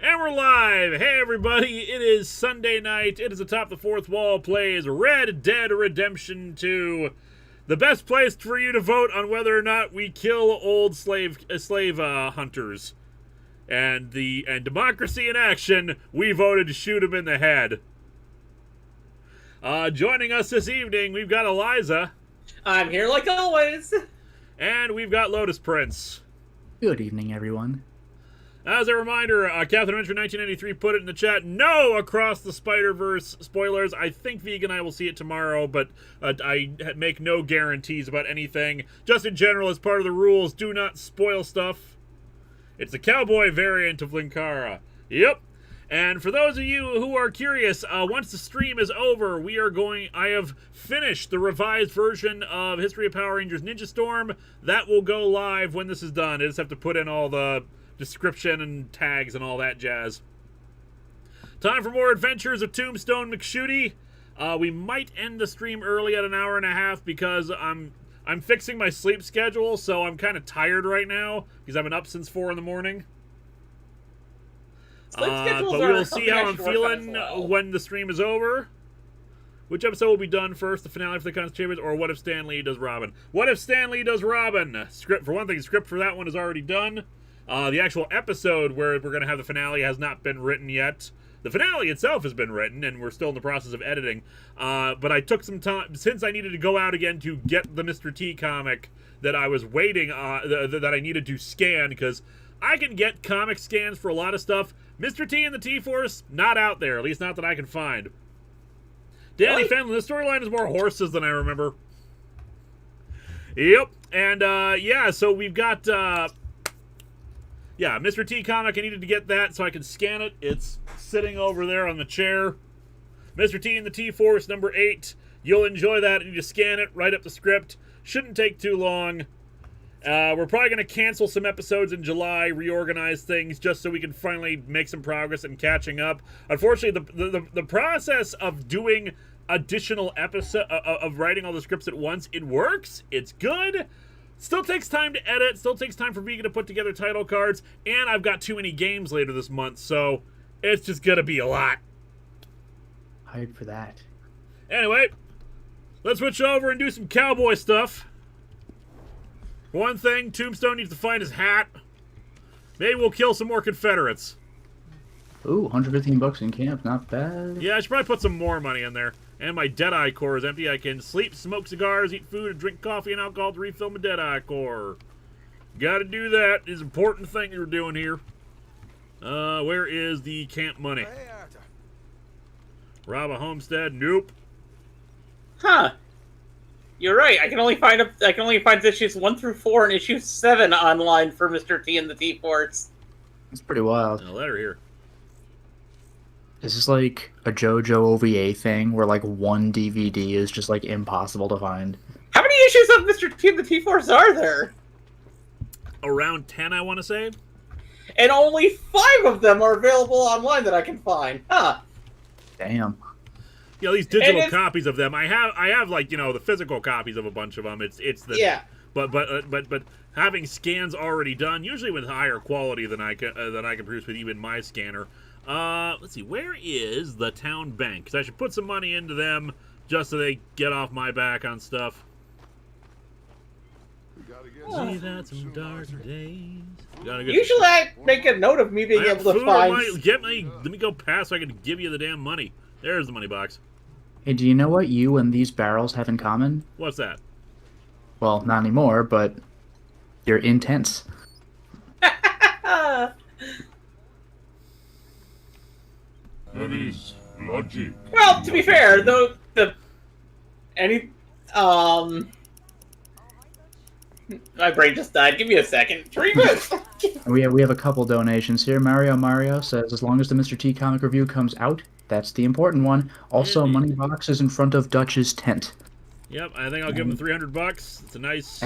And we're live! Hey everybody, it is Sunday night. It is Atop the Fourth Wall plays Red Dead Redemption 2. The best place for you to vote on whether or not we kill old slave hunters. And democracy in action, we voted to shoot him in the head. Joining us this evening, we've got Eliza. I'm here like always. And we've got Lotus Prince. Good evening, everyone. As a reminder, Captain Adventure 1993 put it in the chat. No Across the Spider-Verse spoilers. I think Vegan and I will see it tomorrow, but I make no guarantees about anything. Just in general, as part of the rules, do not spoil stuff. It's the cowboy variant of Linkara. Yep. And for those of you who are curious, once the stream is over, I have finished the revised version of History of Power Rangers Ninja Storm. That will go live when this is done. I just have to put in all the description and tags and all that jazz. Time for more adventures of Tombstone McShooty. We might end the stream early at an hour and a half because I'm fixing my sleep schedule, so I'm kind of tired right now because I've been up since 4 in the morning. But we will see how I'm feeling when the stream is over. Which episode will be done first? The finale for the Constables, or What If Stan Lee Does Robin? What If Stan Lee Does Robin? Script, for one thing, script for that one is already done. The actual episode where we're going to have the finale has not been written yet. The finale itself has been written, and we're still in the process of editing. But I took some time, since I needed to go out again to get the Mr. T comic that I was waiting on, that I needed to scan, because I can get comic scans for a lot of stuff. Mr. T and the T-Force, not out there, at least not that I can find. Danny Fenlon, the storyline is more horses than I remember. Yep, and yeah, so we've got... yeah, Mr. T comic, I needed to get that so I can scan it. It's sitting over there on the chair. Mr. T and the T-Force, number 8. You'll enjoy that. You just scan it, write up the script. Shouldn't take too long. We're probably going to cancel some episodes in July, reorganize things, just so we can finally make some progress in catching up. Unfortunately, the process of doing additional episode of writing all the scripts at once, it works. It's good. Still takes time to edit, still takes time for Vegan to put together title cards, and I've got too many games later this month, so it's just gonna be a lot. Hired for that. Anyway, let's switch over and do some cowboy stuff. For one thing, Tombstone needs to find his hat. Maybe we'll kill some more Confederates. Ooh, 115 bucks in camp, not bad. Yeah, I should probably put some more money in there. And my Deadeye core is empty. I can sleep, smoke cigars, eat food, and drink coffee and alcohol to refill my Deadeye core. Gotta do that. It's an important thing you're doing here. Where is the camp money? Rob a homestead? Nope. Huh. You're right. I can only find issues 1 through 4 and issue 7 online for Mr. T and the T-Force. It's pretty wild. A letter here. Is this like a JoJo OVA thing where like one DVD is just like impossible to find? How many issues of Mr. T and the T-Force are there? Around 10, I want to say. And only 5 of them are available online that I can find. Huh. Damn. You know, these digital copies of them. I have like, you know, the physical copies of a bunch of them. It's the Yeah. But having scans already done, usually with higher quality than I can produce with even my scanner. Let's see, where is the town bank? Because I should put some money into them just so they get off my back on stuff. We've had some dark days. Usually I make a note of me being able to find... Let me go past so I can give you the damn money. There's the money box. Hey, do you know what you and these barrels have in common? What's that? Well, not anymore, but you're intense. That is logic. Well, to be fair, though, my brain just died. Give me a second. Treatment! We have a couple donations here. Mario says, as long as the Mr. T comic review comes out, that's the important one. Also, money box is in front of Dutch's tent. Yep, I think I'll give him $300. It's a nice...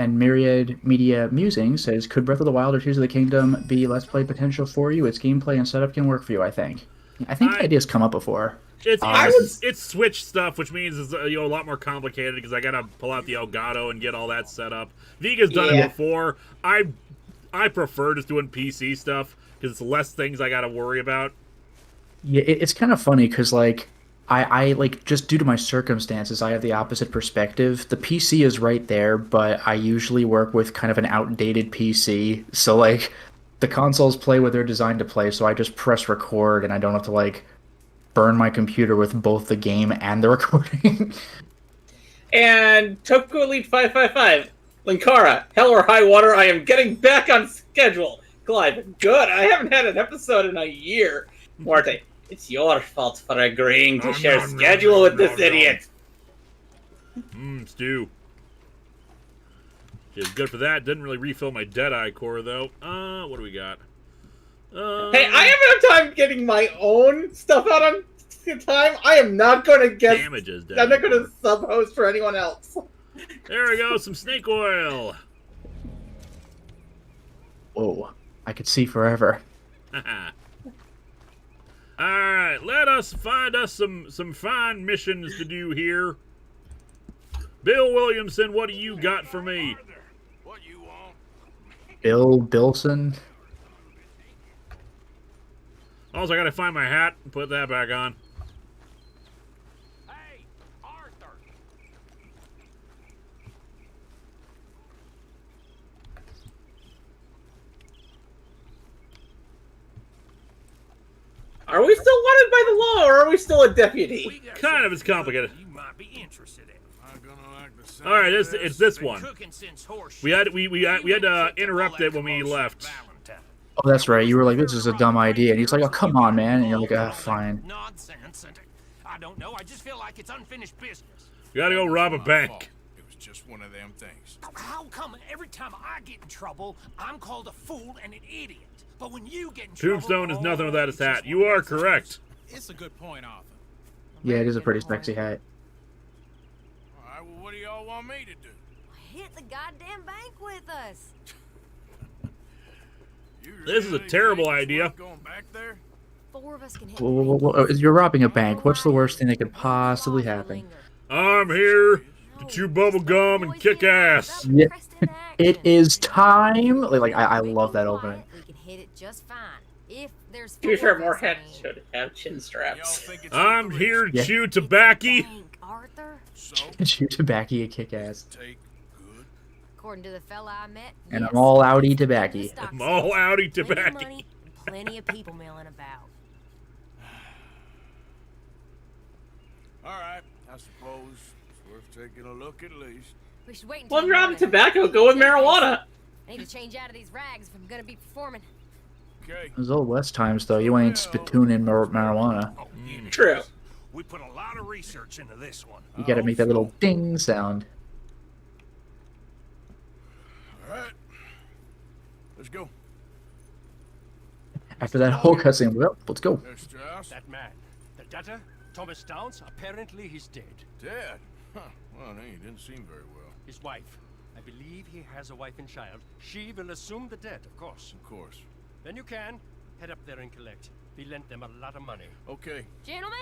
And Myriad Media Musing says, could Breath of the Wild or Tears of the Kingdom be Let's Play potential for you? Its gameplay and setup can work for you, I think. I think the idea's come up before. It's Switch stuff, which means it's a lot more complicated because I gotta pull out the Elgato and get all that set up. Viga's done it before. I prefer just doing PC stuff because it's less things I gotta worry about. Yeah, it's kind of funny because like I like, just due to my circumstances, I have the opposite perspective. The PC is right there, but I usually work with kind of an outdated PC. So like the consoles play what they're designed to play, so I just press record and I don't have to like burn my computer with both the game and the recording. And Toku Elite 555, Linkara, hell or high water, I am getting back on schedule. Clive, good. I haven't had an episode in a year. Marte, it's your fault for agreeing to share schedule with this idiot. Stu. She's good for that. Didn't really refill my Deadeye core, though. What do we got? Hey, I haven't had time getting my own stuff out on time. I am not going to get... Damages, I'm not going to sub-host for anyone else. There we go, some snake oil. Whoa, I could see forever. Alright, let us find us some fine missions to do here. Bill Williamson, what do you got for me? What you want? Bill Bilson? Also, I gotta find my hat and put that back on. Hey, Arthur. Are we still wanted by the law, or are we still a deputy? Kind of, it's complicated. You might be interested in. I'm gonna like the sound Alright, of it's this one. Cooking since horse We had to interrupt it when we left. Valentine. Oh, that's right. You were like, this is a dumb idea. And he's like, oh, come on, man. And you're like, ah, fine. Nonsense. And I don't know. I just feel like it's unfinished business. We gotta go rob a bank. It was just one of them things. How come every time I get in trouble, I'm called a fool and an idiot? But when you get in trouble... Tombstone is nothing without his hat. You are correct. It's a good point, Arthur. Yeah, it is a pretty sexy hat. All right, well, what do y'all want me to do? Hit the goddamn bank with us. You This is a really terrible think it's idea. worth going back there? 4 of us can hit. Whoa, you're robbing a bank. What's the worst thing that could possibly happen? I'm here to chew bubble gum and kick ass. Yeah. It is time. I love that opening. We can hit it just fine. If there's To be fair, 4 of more us, heads I mean. should have chin Y'all straps. think it's I'm worth here to Yeah. chew tobacco. Bank, Arthur. So, Chew tobacco, you kick ass. take good. According to the fella I met. And yes. I'm all outy tobacco. The stock I'm all sales, outy plenty of tobacco. money and plenty of people milling about. All right, I suppose it's worth taking a look at least. We should wait until Well, if you're out of morning. tobacco, go with marijuana. I need to change out of these rags if I'm gonna be performing. Okay. Those old West times, though, you ain't spitooning marijuana. Oh, yeah. True. We put a lot of research into this one. You gotta make that little ding sound. All right. Let's go. After that whole cutscene, well, let's go. There's Strauss. That man, the debtor, Thomas Downs, apparently he's dead. Dead. Huh. Well, no, he didn't seem very well. His wife. I believe he has a wife and child. She will assume the debt, of course. Of course. Then you can head up there and collect. We lent them a lot of money. Okay. Gentlemen,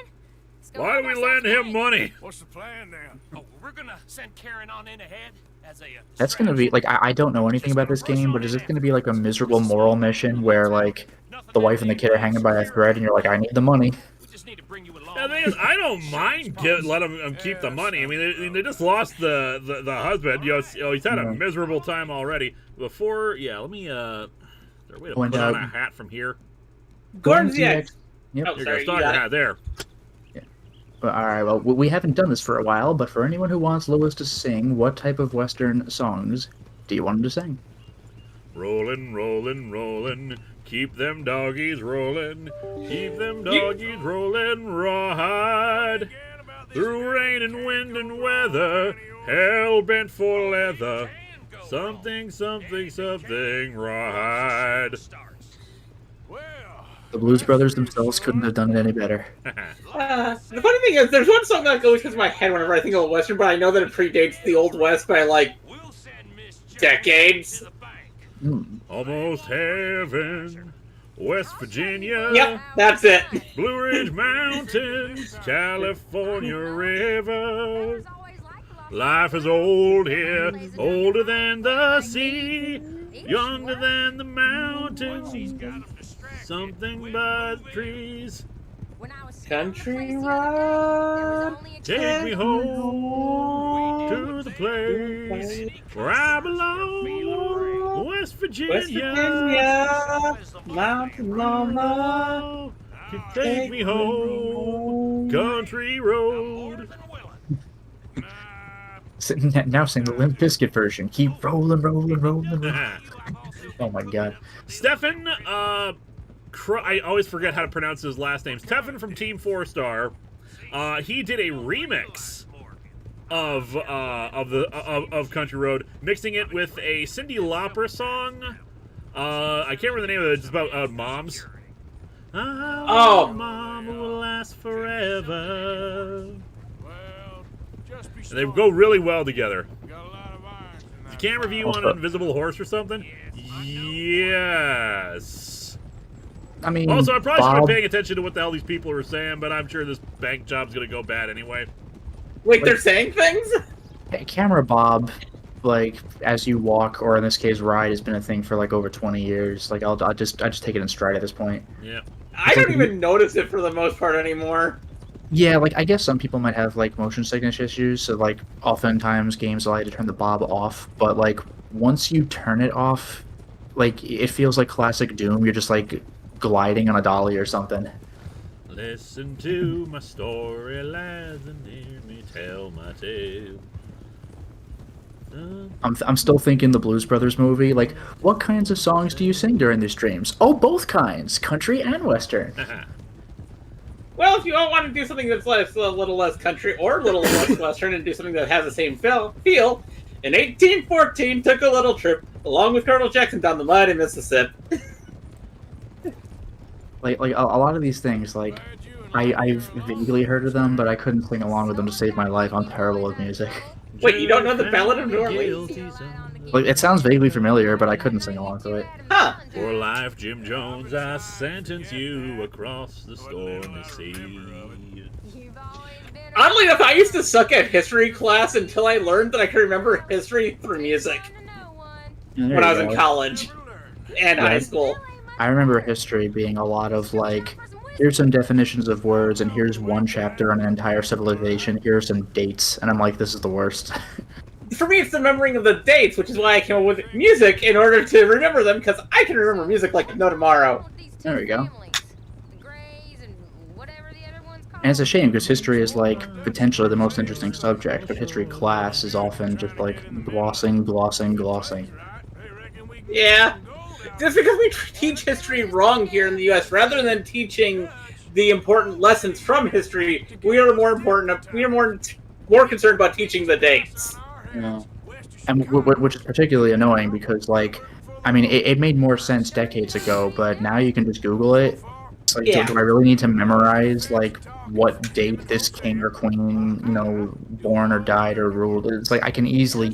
let's go Why get do we ourselves lend him paid. money? What's the plan then? Oh, we're gonna send Karen on in ahead as a. That's gonna be like I don't know anything about this game, but is this gonna be like a miserable moral mission where like the wife and the kid are hanging by a thread and you're like, I need the money? We just need to bring you along. Yeah, the thing is, I don't mind let him keep the money. I mean, they just lost the husband. He's had a miserable time already. Before, let me. Is there a way to Point put on out- a hat from here? Gordon's to the the ex. Yep. Oh, Here sorry, you go. you Start your got it. hat there. All right. Well, we haven't done this for a while, but for anyone who wants Lewis to sing, what type of Western songs do you want him to sing? Rollin', rollin', rollin', keep them doggies rollin', keep them doggies rollin', rawhide. Through rain and wind and weather, hell bent for leather, something, something, something, rawhide. Well, The Blues Brothers themselves couldn't have done it any better. The funny thing is, there's one song that goes through my head whenever I think of a Western, but I know that it predates the Old West by like We'll send Miss Jones decades. to the bank. Almost heaven, West Virginia. Yep, that's it. Blue Ridge Mountains, California River. Life is old here, older than the sea, younger than the mountains, something but trees. Country road, Take me home to the place where I belong, West Virginia. West Virginia, mountain mama, Take me home, country road. Now sing the Limp Bizkit version. Keep rolling, rolling, rolling. Oh my god. Stefan, I always forget how to pronounce his last name. Stefan from Team 4 Star. He did a remix of Country Road, mixing it with a Cyndi Lauper song. I can't remember the name of it. It's about moms. Oh. Mom will last forever. well, just be And they go really well together. Got a lot of irons in The that camera view on an invisible horse or something? Yes. I mean, Also, I probably should have Bob, been paying attention to what the hell these people are saying, but I'm sure this bank job's gonna go bad anyway. Wait, they're saying things? Camera Bob, like as you walk, or in this case, ride, has been a thing for like over 20 years. Like I just take it in stride at this point. Yeah. I don't even notice it for the most part anymore. Yeah, like I guess some people might have like motion sickness issues, so like oftentimes games allow you to turn the Bob off. But like once you turn it off, like it feels like classic Doom. You're just like gliding on a dolly or something. Listen to my story, lads, and hear me tell my tale. I'm still thinking the Blues Brothers movie. Like, what kinds of songs do you sing during these streams? Oh, both kinds, country and western. Well, if you all want to do something that's a little less country or a little less western and do something that has the same feel, in 1814 took a little trip along with Colonel Jackson down the muddy Mississippi. Like a lot of these things, like I've vaguely heard of them, but I couldn't sing along with them to save my life. I'm terrible with music. Wait, you don't know the Ballad of New Orleans? Like it sounds vaguely familiar, but I couldn't sing along to it. Huh. For life, Jim Jones, I sentence you across the stormy sea. Oddly enough, I used to suck at history class until I learned that I could remember history through music And there when I you was in go. college and high school. I remember history being a lot of like, here's some definitions of words, and here's one chapter on an entire civilization. Here are some dates, and I'm like, this is the worst. For me, it's the remembering of the dates, which is why I came up with music in order to remember them, because I can remember music like no tomorrow. There we go. And it's a shame because history is like potentially the most interesting subject, but history class is often just like glossing. Yeah. Just because we teach history wrong here in the U.S., rather than teaching the important lessons from history, we are more concerned about teaching the dates. Yeah. And which is particularly annoying because, like, I mean, it made more sense decades ago, but now you can just Google it. It's like, Yeah. do I really need to memorize like what date this king or queen, born or died or ruled? It's like I can easily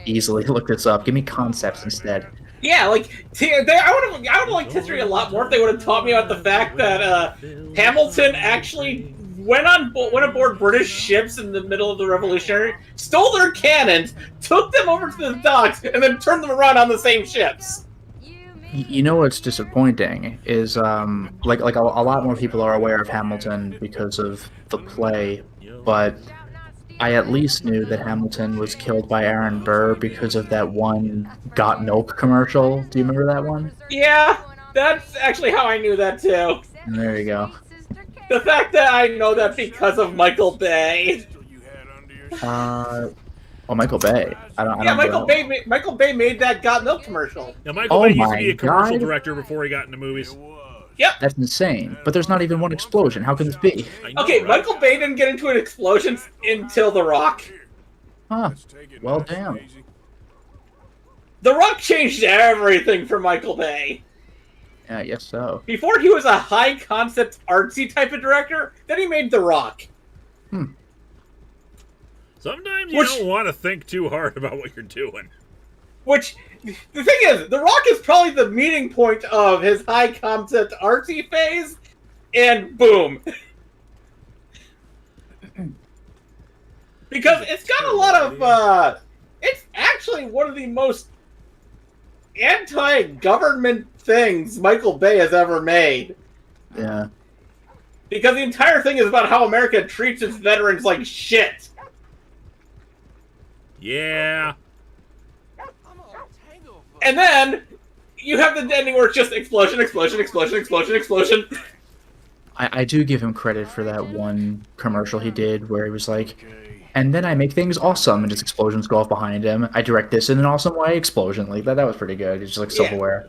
look this up. Give me concepts instead. Yeah, like I would have liked history a lot more if they would have taught me about the fact that Hamilton actually went aboard British ships in the middle of the Revolutionary, stole their cannons, took them over to the docks, and then turned them around on the same ships. You know what's disappointing is like a lot more people are aware of Hamilton because of the play, but I at least knew that Hamilton was killed by Aaron Burr because of that one Got Milk commercial. Do you remember that one? Yeah, that's actually how I knew that too. And there you go. The fact that I know that because of Michael Bay. Michael Bay. I don't Michael Bay made that Got Milk commercial. Now, Michael Bay used to be a commercial God. director before he got into movies. Yep. That's insane. But there's not even one explosion. How can this be? I know, Okay, right? Michael Bay didn't get into an explosion until The Rock. Huh. Well, damn. The Rock changed everything for Michael Bay. Yeah, I guess so. Before he was a high concept artsy type of director, then he made The Rock. Sometimes you don't want to think too hard about what you're doing. Which, the thing is, The Rock is probably the meeting point of his high concept artsy phase, and boom. Because it's got a lot of, it's actually one of the most anti-government things Michael Bay has ever made. Yeah. Because the entire thing is about how America treats its veterans like shit. Yeah. And then, you have the ending where it's just explosion, explosion, explosion, explosion, explosion. I do give him credit for that one commercial he did where he was like, and then I make things awesome, and just explosions go off behind him. I direct this in an awesome way, explosion. Like that was pretty good. He's just like self-aware.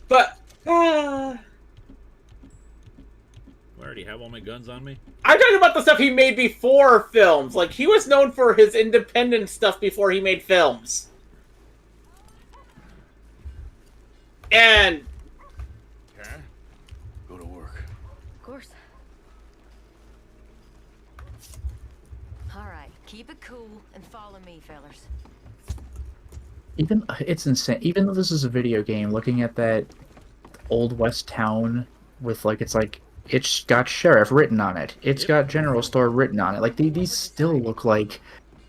But, I already have all my guns on me. I'm talking about the stuff he made before films. Like, he was known for his independent stuff before he made films. And... Okay. Go to work. Of course. Alright, keep it cool and follow me, fellers. Even it's insane. Even though this is a video game, looking at that old west town with it's got sheriff written on it. It's got general store written on it. Like these still look like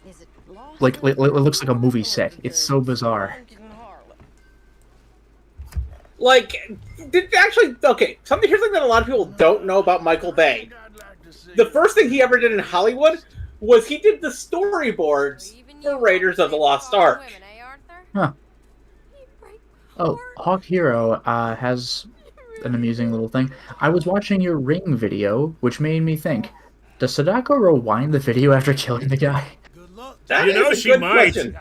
Is it lost? it looks like a movie set. It's so bizarre. Like, here's something that a lot of people don't know about Michael Bay. The first thing he ever did in Hollywood was he did the storyboards for Raiders of the Lost Ark. Huh. Oh, Hawk Hero has an amusing little thing. I was watching your Ring video, which made me think, does Sadako rewind the video after killing the guy? That You know is a she good might. question.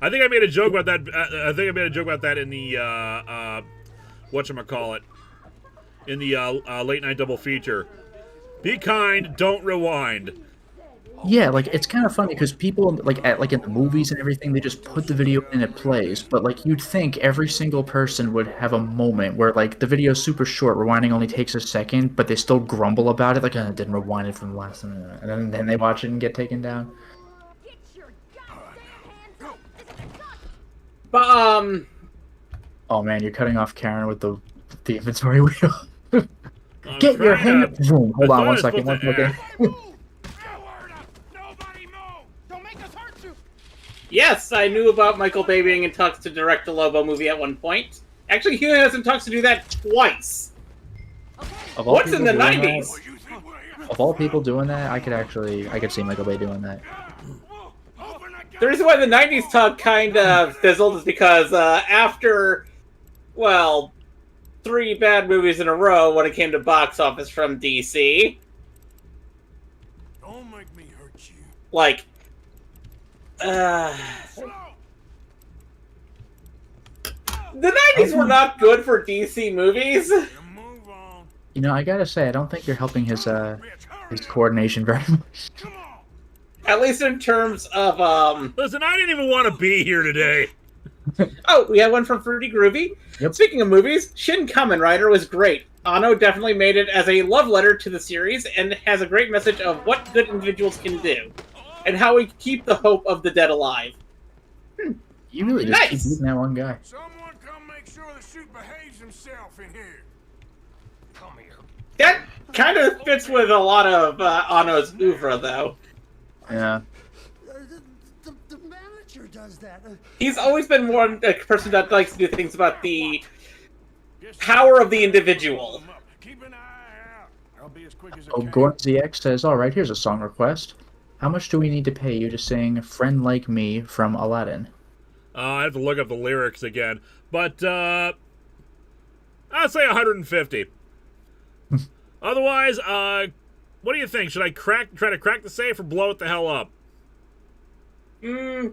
I think I made a joke about that. I think I made a joke about that in the whatchamacallit, in the late night double feature. Be kind, don't rewind. Yeah, like it's kind of funny because people like in the movies and everything, they just put the video in, it plays. But like you'd think every single person would have a moment where like the video's super short, rewinding only takes a second, but they still grumble about it, like I didn't rewind it from the last minute, and then they watch it and get taken down. But, Oh man, you're cutting off Karen with the inventory wheel. I'm Get your trying hand. to- Boom. Hold I on thought I one was second. supposed One to- second. Nobody move! Don't make us hurt you! yes, I knew about Michael Bay being in talks to direct a Lobo movie at one point. Actually, he was in talks to do that twice. Of all What's in people the doing 90s? that- Of all people doing that, I could see Michael Bay doing that. The reason why the 90s talk kind of fizzled is because after, well, 3 bad movies in a row when it came to box office from DC, Don't make me hurt you. like, the 90s were not good for DC movies. Move on. You know, I gotta say, I don't think you're helping his coordination very much. Come on. At least in terms of, Listen, I didn't even want to be here today. Oh, we had one from Fruity Groovy. Yep. Speaking of movies, Shin Kamen Rider was great. Anno definitely made it as a love letter to the series and has a great message of what good individuals can do and how we keep the hope of the dead alive. You really just keep Nice. beating that one guy. Someone come make sure the shoot behaves himself in here. Come here. That kind of fits with a lot of Anno's oeuvre, though. Yeah. The manager does that. He's always been one a person that likes to do things about the power of the individual. Keep an eye out. I'll be as quick as I Oh, can. Gordon ZX says, all right, here's a song request. How much do we need to pay you to sing Friend Like Me from Aladdin? I have to look up the lyrics again. But, I'd say 150. Otherwise, what do you think? Should I try to crack the safe or blow it the hell up?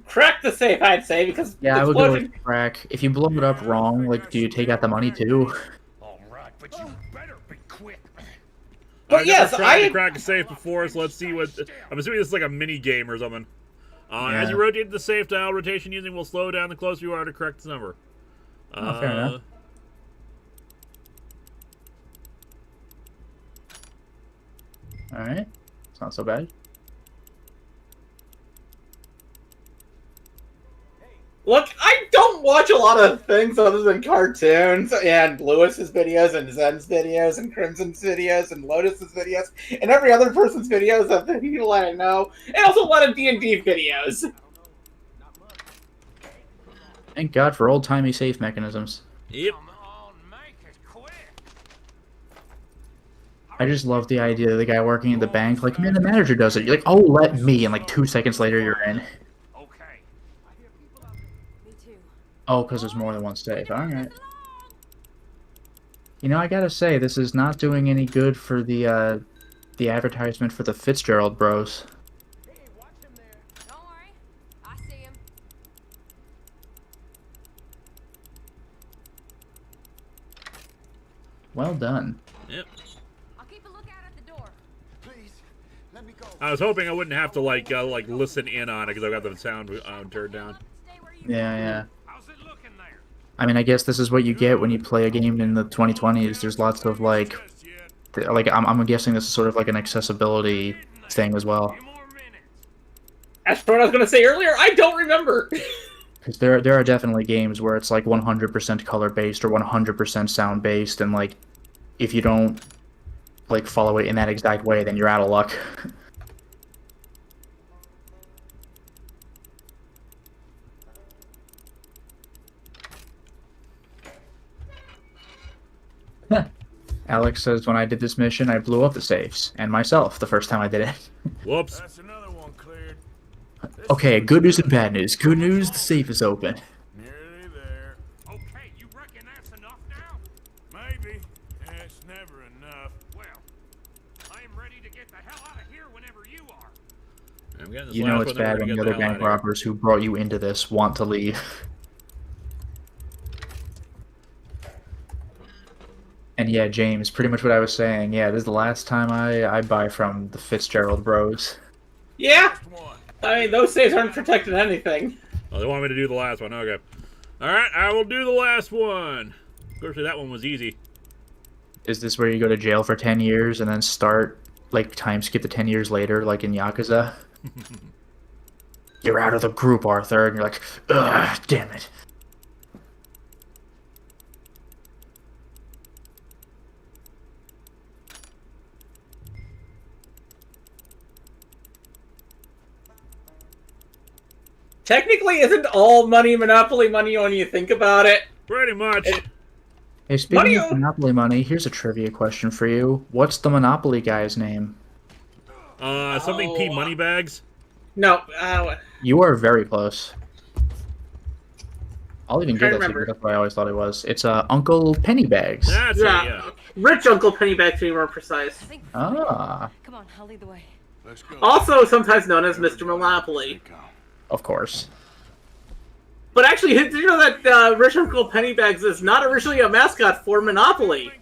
Crack the safe, I'd say, because Yeah, I the would go explosion... with crack. If you blow it up wrong, like, do you take out the money too? All right, but you better be quick. But I've yes, never tried to I... crack a safe before, so let's see what... I'm assuming this is like a mini game or something. As you Yeah. rotate the safe dial, rotation using will slow down the closer you are to correct the number. Oh, fair enough. Alright. It's not so bad. Look, I don't watch a lot of things other than cartoons and Lewis's videos and Zen's videos and Crimson's videos and Lotus's videos and every other person's videos of the people I know, and also a lot of D&D videos. Thank God for old-timey safe mechanisms. Yep. Come on, make it quick. I just love the idea of the guy working in the bank, like, man, the manager does it. You're like, oh, let me, and like 2 seconds later you're in. Okay. Me too. Oh, because there's more than one safe. Alright. You know, I gotta say, this is not doing any good for the advertisement for the Fitzgerald Bros. Don't worry. I see him. Well done. Yep. I'll keep a lookout at the door. Please, let me go. I was hoping I wouldn't have to like listen in on it because I've got the sound turned down. Stay where you Yeah, yeah. How's it looking there? I mean, I guess this is what you get when you play a game in the 2020s. There's lots of, like, I'm guessing this is sort of like an accessibility thing as well. Few more minutes. As for what I was going to say earlier, I don't remember. Because there are definitely games where it's like 100% color-based or 100% sound-based, and, like, if you don't, like, follow it in that exact way, then you're out of luck. Alex says, when I did this mission, I blew up the safes, and myself, the first time I did it. Whoops. That's another one cleared. Okay, good news and bad news. Good news, the safe is open. Nearly there. Okay, you reckon that's enough now? Maybe. It's never enough. Well, I am ready to get the hell out of here whenever you are. I'm getting this You know last it's one, then bad we're when gonna the get other hell bank outta here. robbers who brought you into this want to leave. And yeah, James, pretty much what I was saying. Yeah, this is the last time I buy from the Fitzgerald Bros. Yeah, One. I mean, those saves aren't protected anything. Oh, they want me to do the last one. Okay. All right, I will do the last one. Of course, that one was easy. Is this where you go to jail for 10 years and then start, like, time skip to 10 years later, like in Yakuza? You're out of the group, Arthur, and you're like, ugh, damn it. Technically, isn't all money Monopoly money when you think about it? Pretty much. Hey, speaking Money- of Monopoly money, here's a trivia question for you. What's the Monopoly guy's name? Something P Moneybags. No, You are very close. I'll even Trying give to that to you. remember. That's what I always thought it was. It's Uncle Pennybags. That's it, yeah. yeah. Rich Uncle Pennybags to be more precise. I think. Ah, Come on, I'll lead the way. Let's go. Also, sometimes known as Mr. Monopoly. of course. But actually, did you know that Rich Uncle Pennybags is not originally a mascot for Monopoly?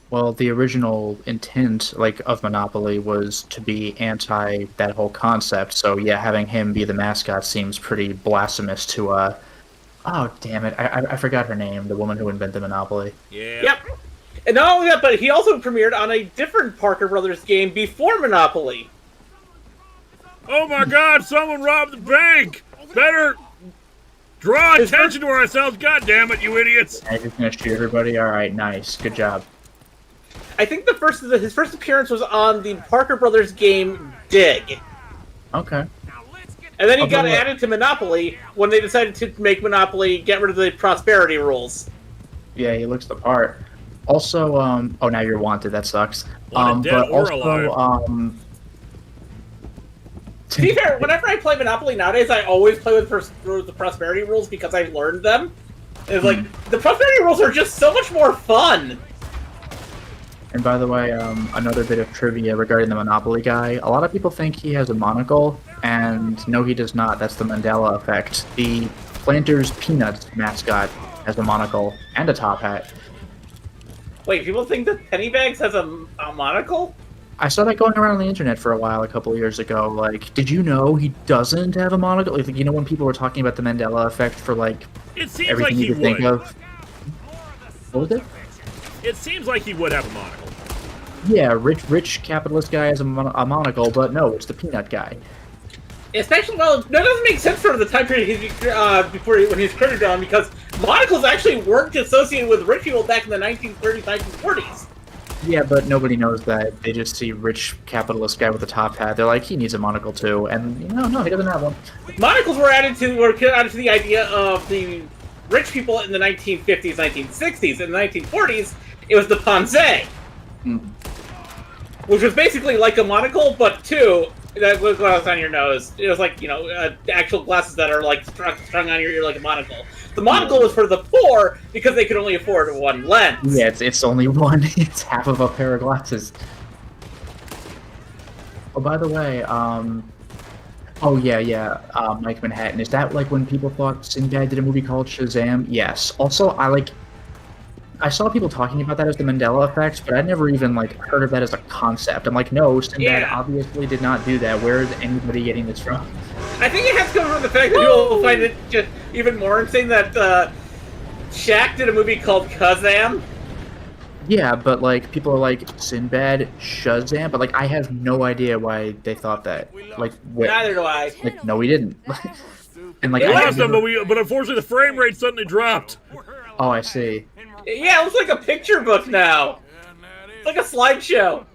Well, the original intent, like, of Monopoly was to be anti that whole concept. So yeah, having him be the mascot seems pretty blasphemous to Oh, damn it. I forgot her name, the woman who invented Monopoly. Yeah. Yep. And not only that, but he also premiered on a different Parker Brothers game before Monopoly. Oh my God! Someone robbed the bank. Better draw attention to ourselves. God damn it, you idiots! Are you just gonna shoot everybody? Alright, nice. Good job. I think his first appearance was on the Parker Brothers game Dig. Okay. And then he Oh, got but look. added to Monopoly when they decided to make Monopoly get rid of the prosperity rules. Yeah, he looks the part. Also, oh, now you're wanted. That sucks. Wanted dead but or also, To be fair, whenever I play Monopoly nowadays, I always play with the prosperity rules because I've learned them. It's like, the prosperity rules are just so much more fun! And by the way, another bit of trivia regarding the Monopoly guy. A lot of people think he has a monocle, and no, he does not. That's the Mandela effect. The Planters Peanuts mascot has a monocle and a top hat. Wait, people think that Pennybags has a monocle? I saw that going around on the internet for a while, a couple of years ago. Like, did you know he doesn't have a monocle? Like, you know when people were talking about the Mandela effect for, like, It seems everything like he you could think would. of? What was it? It seems like he would have a monocle. Yeah, rich capitalist guy has a monocle, but no, it's the peanut guy. Especially, well, that doesn't make sense for the time period when he's credited on, because monocles actually weren't associated with rich people back in the 1930s, 1940s. Yeah, but nobody knows that. They just see rich capitalist guy with a top hat. They're like, he needs a monocle too, and no, he doesn't have one. Monocles were added to the idea of the rich people in the 1950s, 1960s. In the 1940s, it was the Ponce, which was basically like a monocle, but that goes on your nose. It was like, actual glasses that are like strung on your ear like a monocle. The monocle was for the poor because they could only afford one lens. Yeah, it's only one. It's half of a pair of glasses. Oh, by the way, Mike Manhattan. Is that like when people thought Sinbad did a movie called Shazam? Yes. Also, I saw people talking about that as the Mandela effect, but I'd never even heard of that as a concept. I'm like, no, Sinbad obviously did not do that. Where is anybody getting this from? I think it has to come from the fact that people will find it just even more insane that Shaq did a movie called Kazam. Yeah, but people are like, Sinbad, Shazam, but I have no idea why they thought that. Neither do I. No, we didn't. And We lost him, but unfortunately the frame rate suddenly dropped. Oh, I see. Yeah, it looks like a picture book now. It's like a slideshow.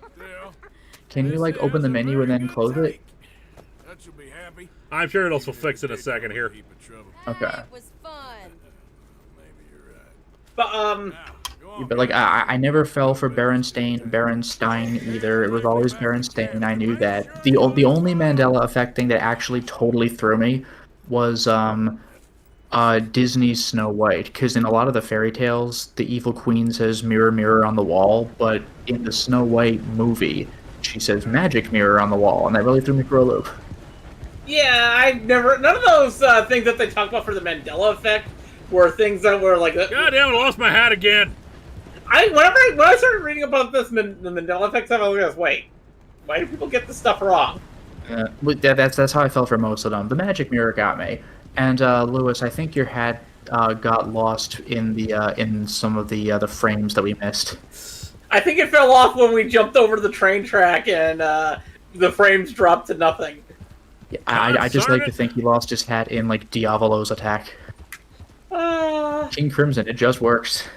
Can you open the menu and then close it? I'm sure it'll fix in a second here. Okay. It was fun. But I never fell for Berenstein either. It was always Berenstain. I knew that. The only Mandela effect thing that actually totally threw me was Disney's Snow White, because in a lot of the fairy tales, the evil queen says "mirror, mirror on the wall," but in the Snow White movie, she says "magic mirror on the wall," and that really threw me for a loop. yeah, none of those things that they talk about for the Mandela effect were things that were like. God damn it! I lost my hat again. When I started reading about this, the Mandela effect stuff, I was like, wait, why do people get this stuff wrong? That's how I fell for most of them. The magic mirror got me. And Lewis, I think your hat got lost in some of the frames that we missed. I think it fell off when we jumped over the train track and the frames dropped to nothing. Yeah, I just like to think he lost his hat in Diavolo's attack. King Crimson, it just works.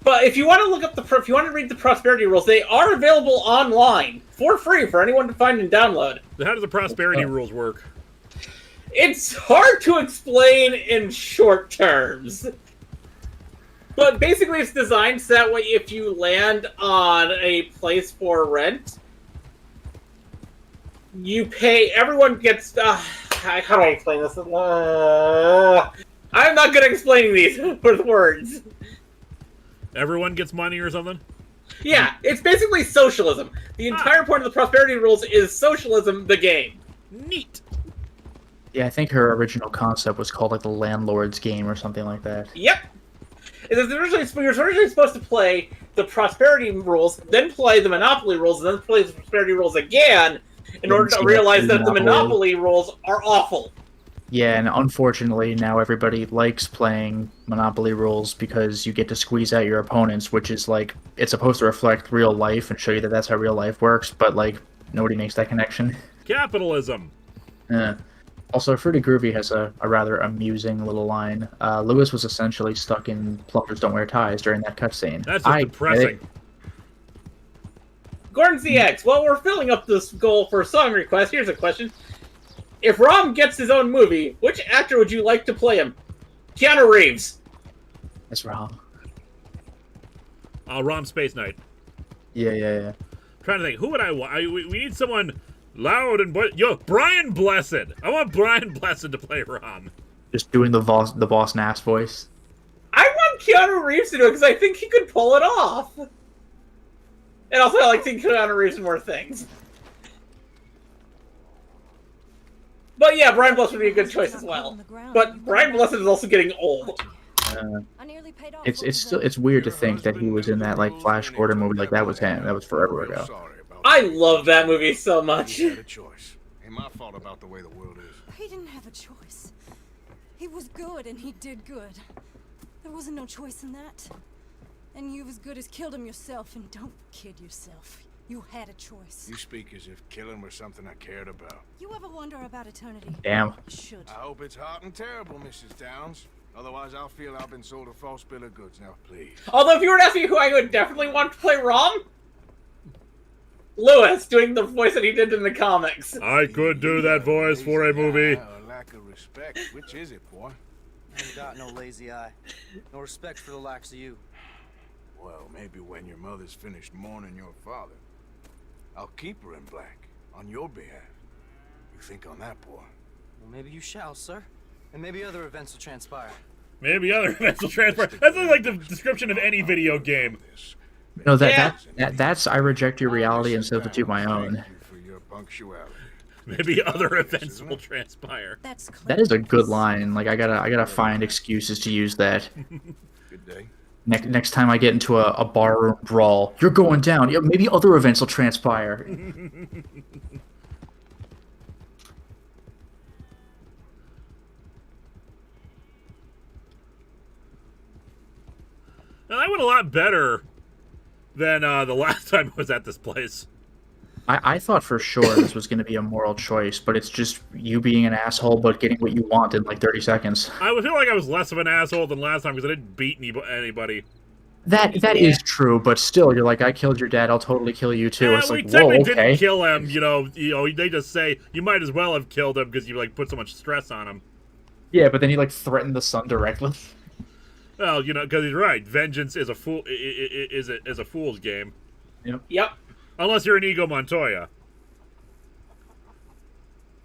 But if you want to read the prosperity rules, they are available online for free for anyone to find and download. How does the prosperity rules work? It's hard to explain in short terms. But basically it's designed so that way if you land on a place for rent, you pay, everyone gets, how do I explain this? I'm not good at explaining these with words. Everyone gets money or something? Yeah, it's basically socialism. The entire point of the prosperity rules is socialism, the game. Neat. Yeah, I think her original concept was called the Landlord's Game or something like that. Yep. You're originally supposed to play the prosperity rules, then play the monopoly rules, and then play the prosperity rules again in order to realize that the monopoly rules are awful. Yeah, and unfortunately now everybody likes playing Monopoly rules because you get to squeeze out your opponents, which is like it's supposed to reflect real life and show you that that's how real life works, but like nobody makes that connection. Capitalism. Also, Fruity Groovy has a rather amusing little line. Lewis was essentially stuck in Plumbers Don't Wear Ties during that cutscene. That's just depressing. Gordon ZX, while we're filling up this goal for a song request, here's a question. If Rom gets his own movie, which actor would you like to play him? Keanu Reeves. That's wrong. Rom Space Knight. Yeah. Trying to think, who would I want? We need someone loud and Brian Blessed. I want Brian Blessed to play Rom. Just doing the boss Nass voice. I want Keanu Reeves to do it because I think he could pull it off. And also, I like seeing Keanu Reeves in more things. But yeah, Brian Blessed would be a good choice as well. But Brian Blessed is also getting old. It's weird to think that he was in that like Flash Gordon movie. Like that was him. That was forever ago. I love that movie so much. He had a choice. Ain't my fault about the way the world is. He didn't have a choice. He was good and he did good. There wasn't no choice in that. And you as good as killed him yourself, and don't kid yourself. You had a choice. You speak as if killing was something I cared about. You ever wonder about eternity? Damn. You should. I hope it's hot and terrible, Mrs. Downs. Otherwise, I'll feel I've been sold a false bill of goods. Now, please. Although, if you were to ask me who I would definitely want to play Rom, Lewis, doing the voice that he did in the comics. I could do that voice for a movie. A lack of respect. Which is it, boy? I ain't got no lazy eye. No respect for the likes of you. Well, maybe when your mother's finished mourning your father, I'll keep her in black on your behalf. You think on that, boy? Well, maybe you shall, sir. And maybe other events will transpire. Maybe other events will transpire. That's like the description of any video game. No, that's I reject your reality and substitute my own. For your punctuality. Maybe other events will transpire. That is a good line. Like I gotta find excuses to use that. Good day. Next time I get into a barroom brawl, you're going down. Yeah, maybe other events will transpire. Now that went a lot better than the last time I was at this place. I thought for sure this was going to be a moral choice, but it's just you being an asshole but getting what you want in like 30 seconds. I would feel like I was less of an asshole than last time because I didn't beat anybody. That is true, but still, you're like, I killed your dad, I'll totally kill you too. Yeah, it's we like, whoa, okay. didn't kill him, you know, they just say, you might as well have killed him because you, like, put so much stress on him. Yeah, but then he, like, threatened the son directly. Well, you know, because he's right. Vengeance is a fool's game. Yep. Unless you're Inigo Montoya.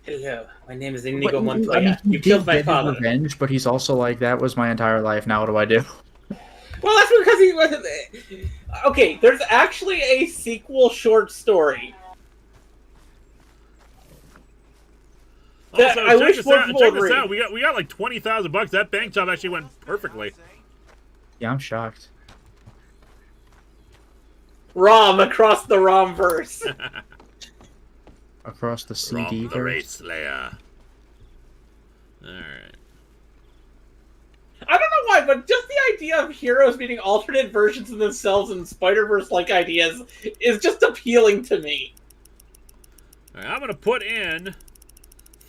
Hello, my name is Inigo Montoya. You killed my father. Revenge, but he's also like, that was my entire life, now what do I do? Well, that's because he wasn't. Okay, there's actually a sequel short story. Also, I wish check this out. We got like $20,000. That bank job actually went perfectly. Yeah, I'm shocked. Rom across the Romverse. Across the CD. Rom the Race Slayer. Alright. I don't know why, but just the idea of heroes being alternate versions of themselves and Spider-Verse-like ideas is just appealing to me. Alright, I'm gonna put in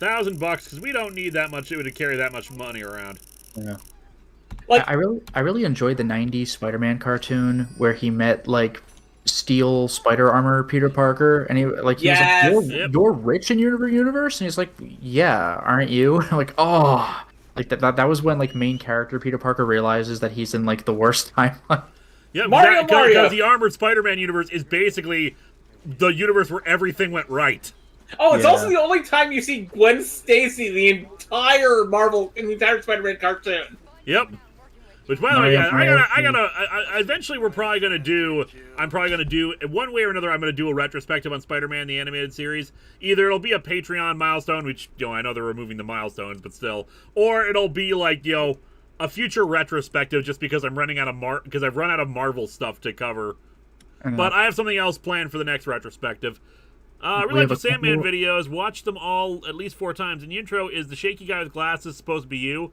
$1,000 because we don't need that much to carry that much money around. Yeah. Like, I really enjoyed the 90s Spider-Man cartoon where he met like steel spider armor Peter Parker, and he was like, you're rich in your universe, and he's like, yeah, aren't you? Like, oh, like that was when like main character Peter Parker realizes that he's in like the worst timeline. Yeah, Mario. Because the Armored Spider-Man universe is basically the universe where everything went right. Oh, it's also the only time you see Gwen Stacy in the entire Spider-Man cartoon. Yep. Which, by the way, eventually I'm probably gonna do, one way or another, I'm gonna do a retrospective on Spider-Man, the animated series. Either it'll be a Patreon milestone, which, I know they're removing the milestones, but still. Or it'll be like, a future retrospective just because I've run out of Marvel stuff to cover. But I have something else planned for the next retrospective. I really We like have the a Sandman couple- videos. Watched them all at least 4 times. In the intro, is the shaky guy with glasses supposed to be you?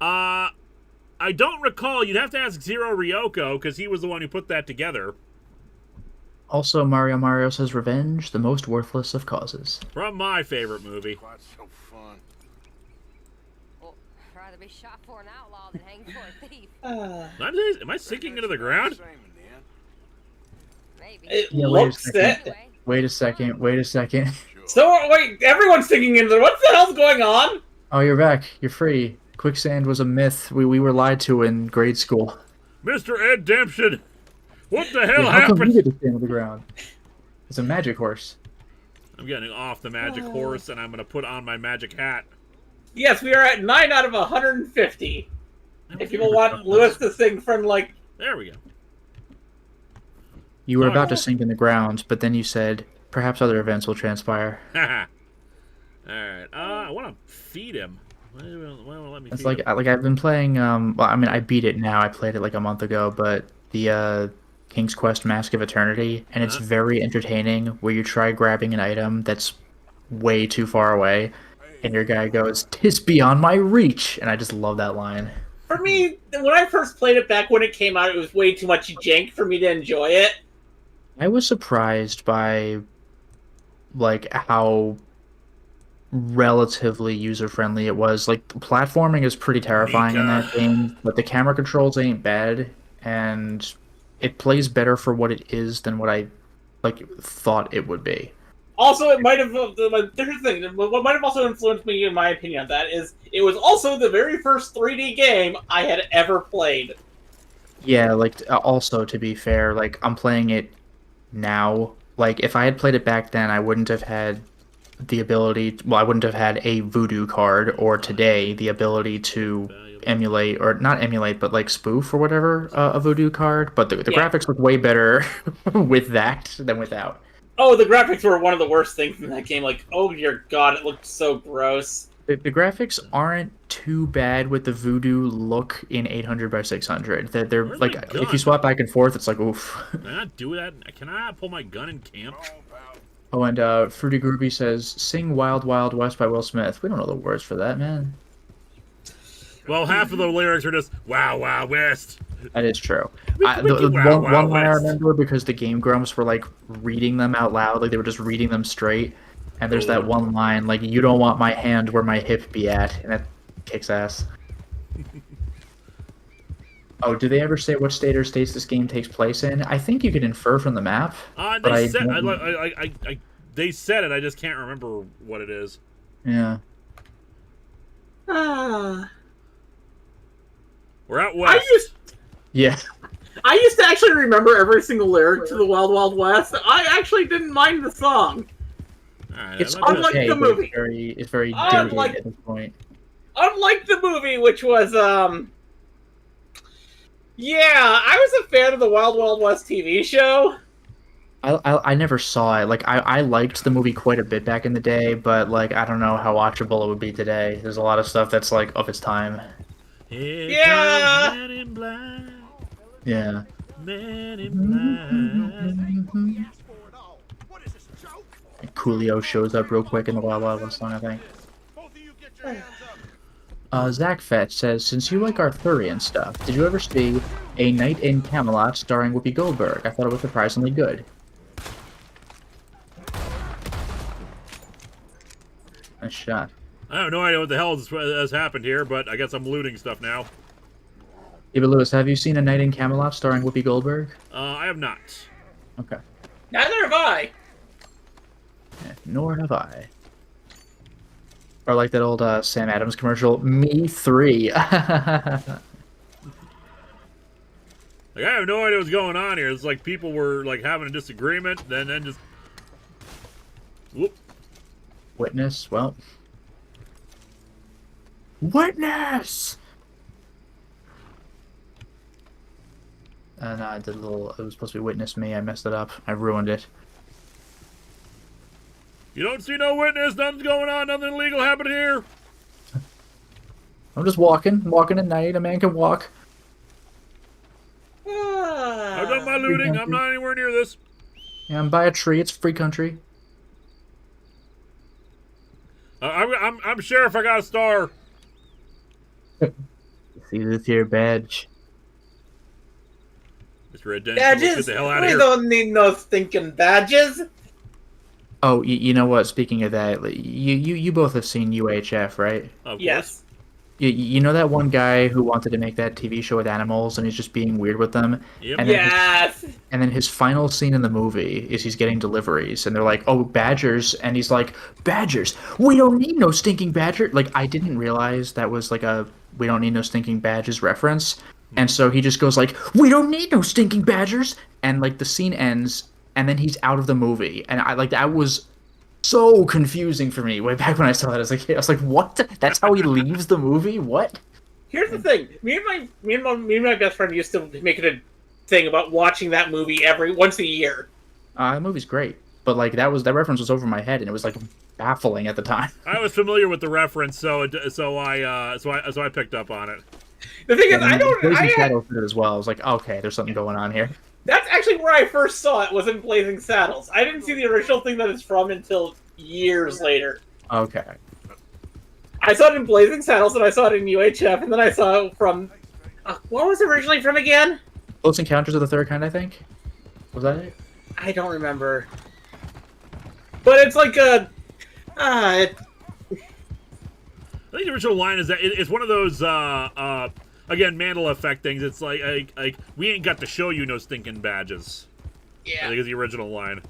I don't recall. You'd have to ask Zero Ryoko, because he was the one who put that together. Also, Mario says revenge, the most worthless of causes. From my favorite movie. Quite so fun. Well, I'd rather be shot for an outlaw than hanged for a thief. Am I sinking into the ground? Same in the end. Maybe. It Yeah, wait a looks second. it. Anyway, Wait a second. Wait a second. So, wait, everyone's thinking into there. What the hell's going on? Oh, you're back. You're free. Quicksand was a myth we were lied to in grade school. Mr. Ed Demption! What the hell Yeah, how come you happened? get to stand on the ground? It's a magic horse. I'm getting off the magic horse, and I'm going to put on my magic hat. Yes, we are at 9 out of 150. If people want Lewis to sing from, like... There we go. You were Oh, about cool. to sink in the ground, but then you said, perhaps other events will transpire. Haha. Alright, I want to feed him. Why won't let me It's feed like him? I've been playing. Well, I mean, I beat it now. I played it like a month ago, but the King's Quest: Mask of Eternity, and it's very entertaining. Where you try grabbing an item that's way too far away, and your guy goes, "'Tis beyond my reach," and I just love that line. For me, when I first played it back when it came out, it was way too much jank for me to enjoy it. I was surprised by like how relatively user-friendly it was. Like, platforming is pretty terrifying in that game, but the camera controls ain't bad, and it plays better for what it is than what I thought it would be. Also, it might have... There's the thing. What might have also influenced me, in my opinion, on that is it was also the very first 3D game I had ever played. Yeah, like, also, to be fair, like, I'm playing it now. Like, if I had played it back then, I wouldn't have had the ability... Well, I wouldn't have had a voodoo card, or today, the ability to emulate, or not emulate, but, like, spoof or whatever, a voodoo card. But the graphics look way better with that than without. Oh, the graphics were one of the worst things in that game. Like, oh dear god, it looked so gross. The graphics aren't too bad with the voodoo look in 800 by 600. They're Where's like, my if gun? you swap back and forth, it's like, oof. Can I not do that? Can I not pull my gun in camp? Oh, and Fruity Groovy says, "Sing Wild Wild West" by Will Smith. We don't know the words for that, man. Well, half of the lyrics are just, wow, wow, West. That is true. Wiki, The wow, wow, one line I West. remember, because the Game Grumps were like reading them out loud, like they were just reading them straight. And there's that one line, like, "You don't want my hand where my hip be at," and that kicks ass. Oh, do they ever say what state or states this game takes place in? I think you can infer from the map. But They said, don't- they said it, I just can't remember what it is. Yeah. Ah. We're out west. Yeah. I used to actually remember every single lyric to the Wild Wild West. I actually didn't mind the song. Alright, It's unlike okay, the but movie. It's very Unlike- dated at this point. Unlike the movie, which was, yeah, I was a fan of the Wild Wild West TV show. I never saw it. Like, I liked the movie quite a bit back in the day, but, like, I don't know how watchable it would be today. There's a lot of stuff that's, like, of its time. Here Yeah. comes Man in Black. Yeah. Man in Black. Coolio shows up real quick in the Wild Wild West song, I think. Zach Fetch says, "Since you like Arthurian stuff, did you ever see A Night in Camelot starring Whoopi Goldberg? I thought it was surprisingly good." Nice shot. I have no idea what the hell has happened here, but I guess I'm looting stuff now. Eva Lewis, have you seen A Night in Camelot starring Whoopi Goldberg? I have not. Okay. Neither have I. Yeah, nor have I. Or like that old Sam Adams commercial, "Me 3." Like, I have no idea what's going on here. It's like people were like having a disagreement, then just whoop. Witness, well. Witness! No, I did a little, it was supposed to be Witness Me, I messed it up. I ruined it. You don't see no witness, nothing's going on, nothing illegal happening here. I'm just walking at night, a man can walk. I've done my looting, I'm not anywhere near this. Yeah, I'm by a tree, it's free country. I'm sheriff. I got a star. See this here badge. Mr. Red Den, let's get Badges? the hell out of We here. don't need no stinking badges. Oh, you know what? Speaking of that, you both have seen UHF, right? Of course. Yes. You know that one guy who wanted to make that TV show with animals and he's just being weird with them? Yep. And then Yes. And then his final scene in the movie is he's getting deliveries, and they're like, "Oh, badgers," and he's like, "Badgers? We don't need no stinking badger." Like, I didn't realize that was like a "we don't need no stinking badgers" reference, and so he just goes like, "We don't need no stinking badgers," and like the scene ends, and then he's out of the movie, and I like that was so confusing for me way back when I saw that as a kid. I was like, "What? That's how he leaves the movie? What?" Here's the thing. Me and my best friend used to make it a thing about watching that movie once a year. The movie's great, but like that reference was over my head, and it was like baffling at the time. I was familiar with the reference, so I picked up on it. The thing is, Blazing Saddles did it as well. I was like, okay, there's something going on here. That's actually where I first saw it, was in Blazing Saddles. I didn't see the original thing that it's from until years later. Okay. I saw it in Blazing Saddles, and I saw it in UHF, and then I saw it from... what was it originally from again? Close Encounters of the Third Kind, I think. Was that it? I don't remember. But it's like a... I think the original line is that it's one of those again, Mandela effect things. It's like we ain't got to show you no stinking badges. Yeah. I think is the original line.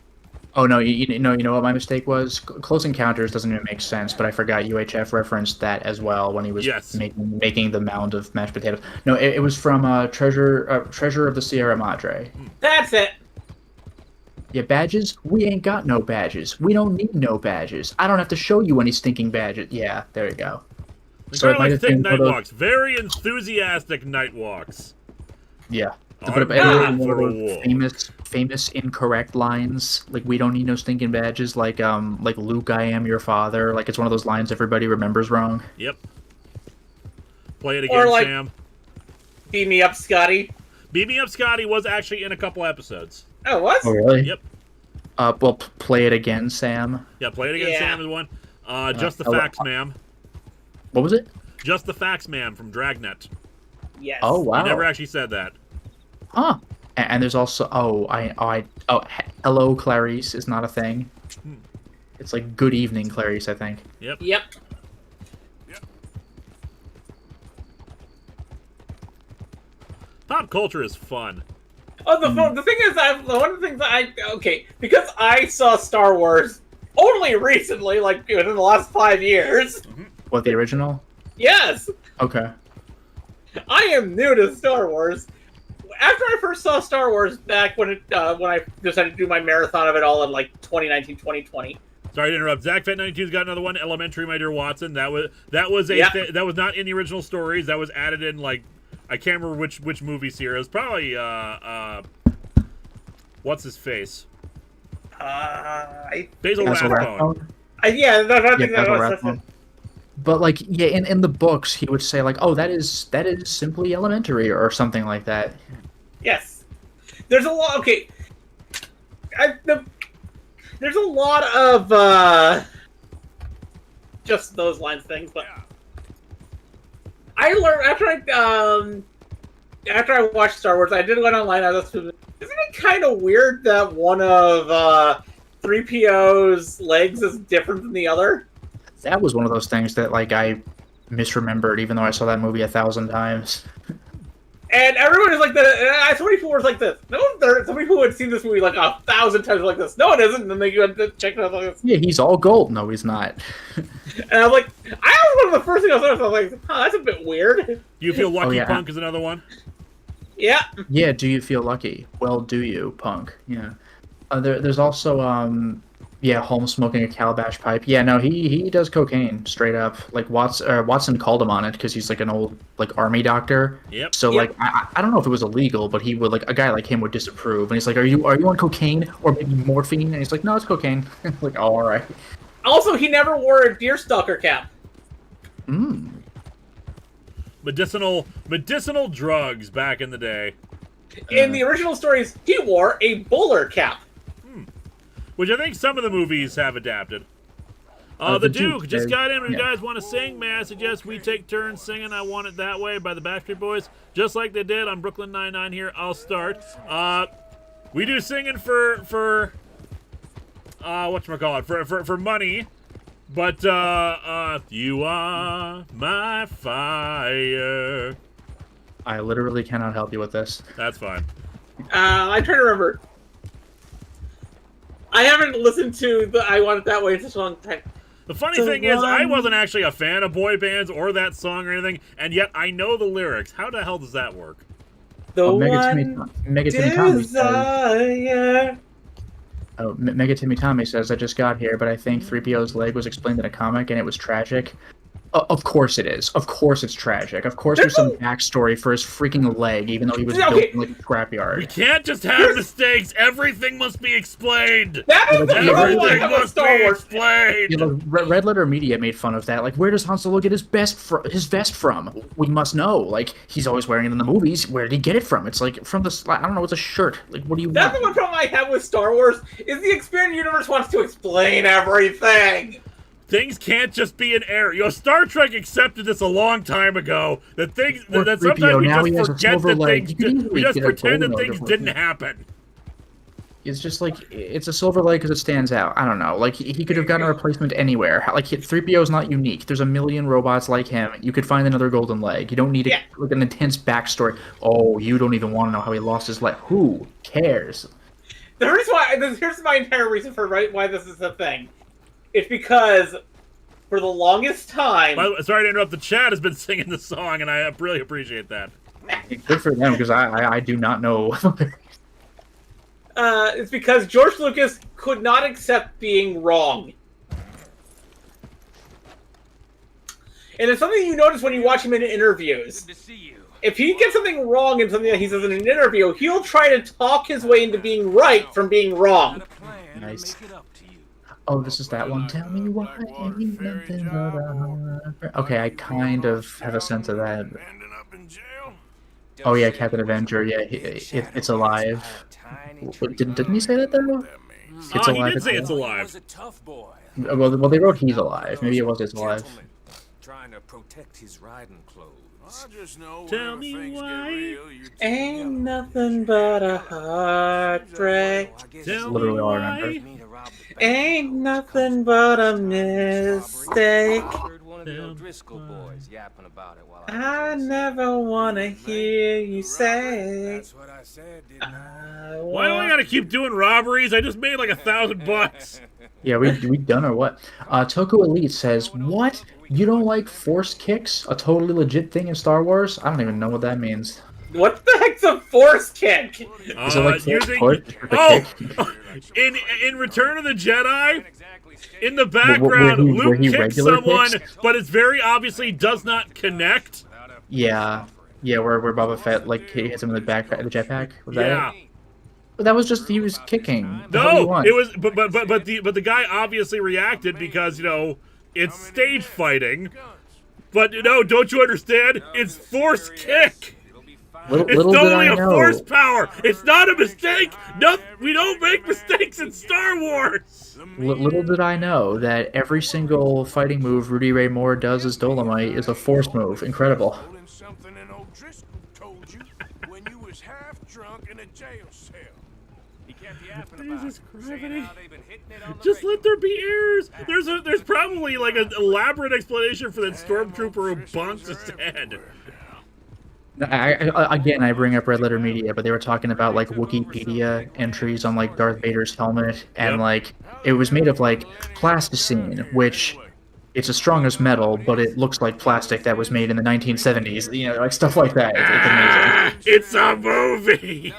Oh no, you know what my mistake was? Close Encounters doesn't even make sense, but I forgot UHF referenced that as well when he was making the mound of mashed potatoes. No, it was from Treasure of the Sierra Madre. That's it. Yeah, badges? We ain't got no badges. We don't need no badges. I don't have to show you any stinking badges. Yeah, there you go. So it might have been night walks. Very enthusiastic night walks. Yeah. To I'm put up for a wall. famous incorrect lines, like "we don't need no stinking badges," like "Luke, I am your father." Like it's one of those lines everybody remembers wrong. Yep. Play it again, Or like, Sam. Beam me up, Scotty. Beam me up, Scotty was actually in a couple episodes. Oh, what? Oh, really? Yep. Well, play it again, Sam. Yeah, play it again, Yeah. Sam is one. Just the facts, ma'am. What was it? Just the facts, ma'am, from Dragnet. Yes. Oh, wow. He never actually said that. Huh. And there's also hello Clarice is not a thing. It's like good evening Clarice, I think. Yep. Yep. Pop culture is fun. Oh, the thing is, one of the things because I saw Star Wars only recently, like within the last 5 years. What, the original? Yes. Okay. I am new to Star Wars. After I first saw Star Wars back when I decided to do my marathon of it all in like 2019, 2020. Sorry to interrupt. Zach Fat 92's got another one. Elementary, my dear Watson. That was that was not in the original stories. That was added in like I can't remember which movie series. It was probably what's his face? Basil Rathbone. Yeah, Basil Rathbone. But like, yeah, in the books, he would say like, "Oh, that is simply elementary" or something like that. Yes, there's a lot. Okay, there's a lot of just those lines things, but I learned after I watched Star Wars, I did went online. Isn't it kind of weird that one of 3PO's legs is different than the other? That was one of those things that like I misremembered, even though I saw that movie 1,000 times. And everyone is like that. So many people were like this. No, so many people had seen this movie like 1,000 times like this. No, it isn't. And then they go to check it out like this. Yeah, he's all gold. No, he's not. And I was like, I was one of the first things I was like, oh, that's a bit weird. You feel lucky, Punk is another one. Yeah. Yeah. Do you feel lucky? Well, do you, Punk? Yeah. There's also Holmes smoking a calabash pipe. Yeah, no, he does cocaine straight up. Like Watson called him on it because he's like an old like army doctor. Yep. So like I don't know if it was illegal, but he would like a guy like him would disapprove, and he's like, are you on cocaine or maybe morphine? And he's like, no, it's cocaine. Like, oh, all right. Also, he never wore a deerstalker cap. Medicinal drugs back in the day. In the original stories, he wore a bowler cap. Which I think some of the movies have adapted. The Duke just got in. If you guys want to sing, may I suggest we take turns singing I Want It That Way by the Backstreet Boys, just like they did on Brooklyn Nine-Nine here. I'll start. We do singing for whatchamacallit, for money, but you are my fire. I literally cannot help you with this. That's fine. I'm trying to remember. I haven't listened to the I Want It That Way in such a long time. The funny thing is, I wasn't actually a fan of boy bands or that song or anything, and yet I know the lyrics. How the hell does that work? Mega Timmy Tommy says, Mega Timmy Tommy says, I just got here, but I think 3PO's leg was explained in a comic and it was tragic. Of course it is. Of course it's tragic. Of course there's some backstory for his freaking leg, even though he was built in like a scrapyard. We can't just have mistakes. Everything must be explained. Everything must be explained. You know, Red Letter Media made fun of that. Like, where does Han Solo get his vest from? We must know. Like, he's always wearing it in the movies. Where did he get it from? It's like from the. I don't know. It's a shirt. Like, what do you? That's the one problem I have with Star Wars. Is the expanded universe wants to explain everything. Things can't just be in error. Star Trek accepted this a long time ago. That sometimes we just forget that things. We just pretend that things didn't happen. It's just like it's a silver leg because it stands out. I don't know. Like he could have gotten a replacement anywhere. Like 3PO is not unique. There's a million robots like him. You could find another golden leg. You don't need like an intense backstory. Oh, you don't even want to know how he lost his leg. Who cares? Here's my entire reason for why this is a thing. It's because, for the longest time... Sorry to interrupt, the chat has been singing the song, and I really appreciate that. Good for them, because I do not know. It's because George Lucas could not accept being wrong. And it's something you notice when you watch him in interviews. Good to see you. If he gets something wrong in something that he says in an interview, he'll try to talk his way into being right from being wrong. Nice. Oh, this is that one. Tell me why ain't nothing but a heart. Okay, I kind of have a sense of that. Oh yeah, Captain Avenger. Yeah, it's alive. Didn't he say that though? It's alive. He did say it's alive. Well, they wrote he's alive. Maybe it was it's alive. Trying to protect his riding clothes. Tell me why ain't nothing but a heartbreak. Literally all I remember. Ain't nothing but a mistake. I never wanna hear you say. Why do I gotta keep doing robberies? I just made like $1,000. Yeah, we done or what? Toku Elite says, what? You don't like force kicks? A totally legit thing in Star Wars? I don't even know what that means. What the heck's a force kick? Is it like in Return of the Jedi, in the background, Luke kicks someone, but it very obviously does not connect. Yeah, where Boba Fett like he hits him in the back, the jetpack. Was that it? But that was just he was kicking. No, it was, but the guy obviously reacted because it's stage fighting. But don't you understand? It's force kick. It's only a force power. It's not a mistake. No, we don't make mistakes in Star Wars. Little did I know that every single fighting move Rudy Ray Moore does as Dolomite is a force move. Incredible. Jesus Christ. Just let there be errors. There's probably like an elaborate explanation for that stormtrooper who bonks his head. I bring up Red Letter Media, but they were talking about like Wikipedia entries on like Darth Vader's helmet, and like it was made of like plasticine, which it's as strong as metal, but it looks like plastic that was made in the 1970s. Like stuff like that. It's amazing. It's a movie.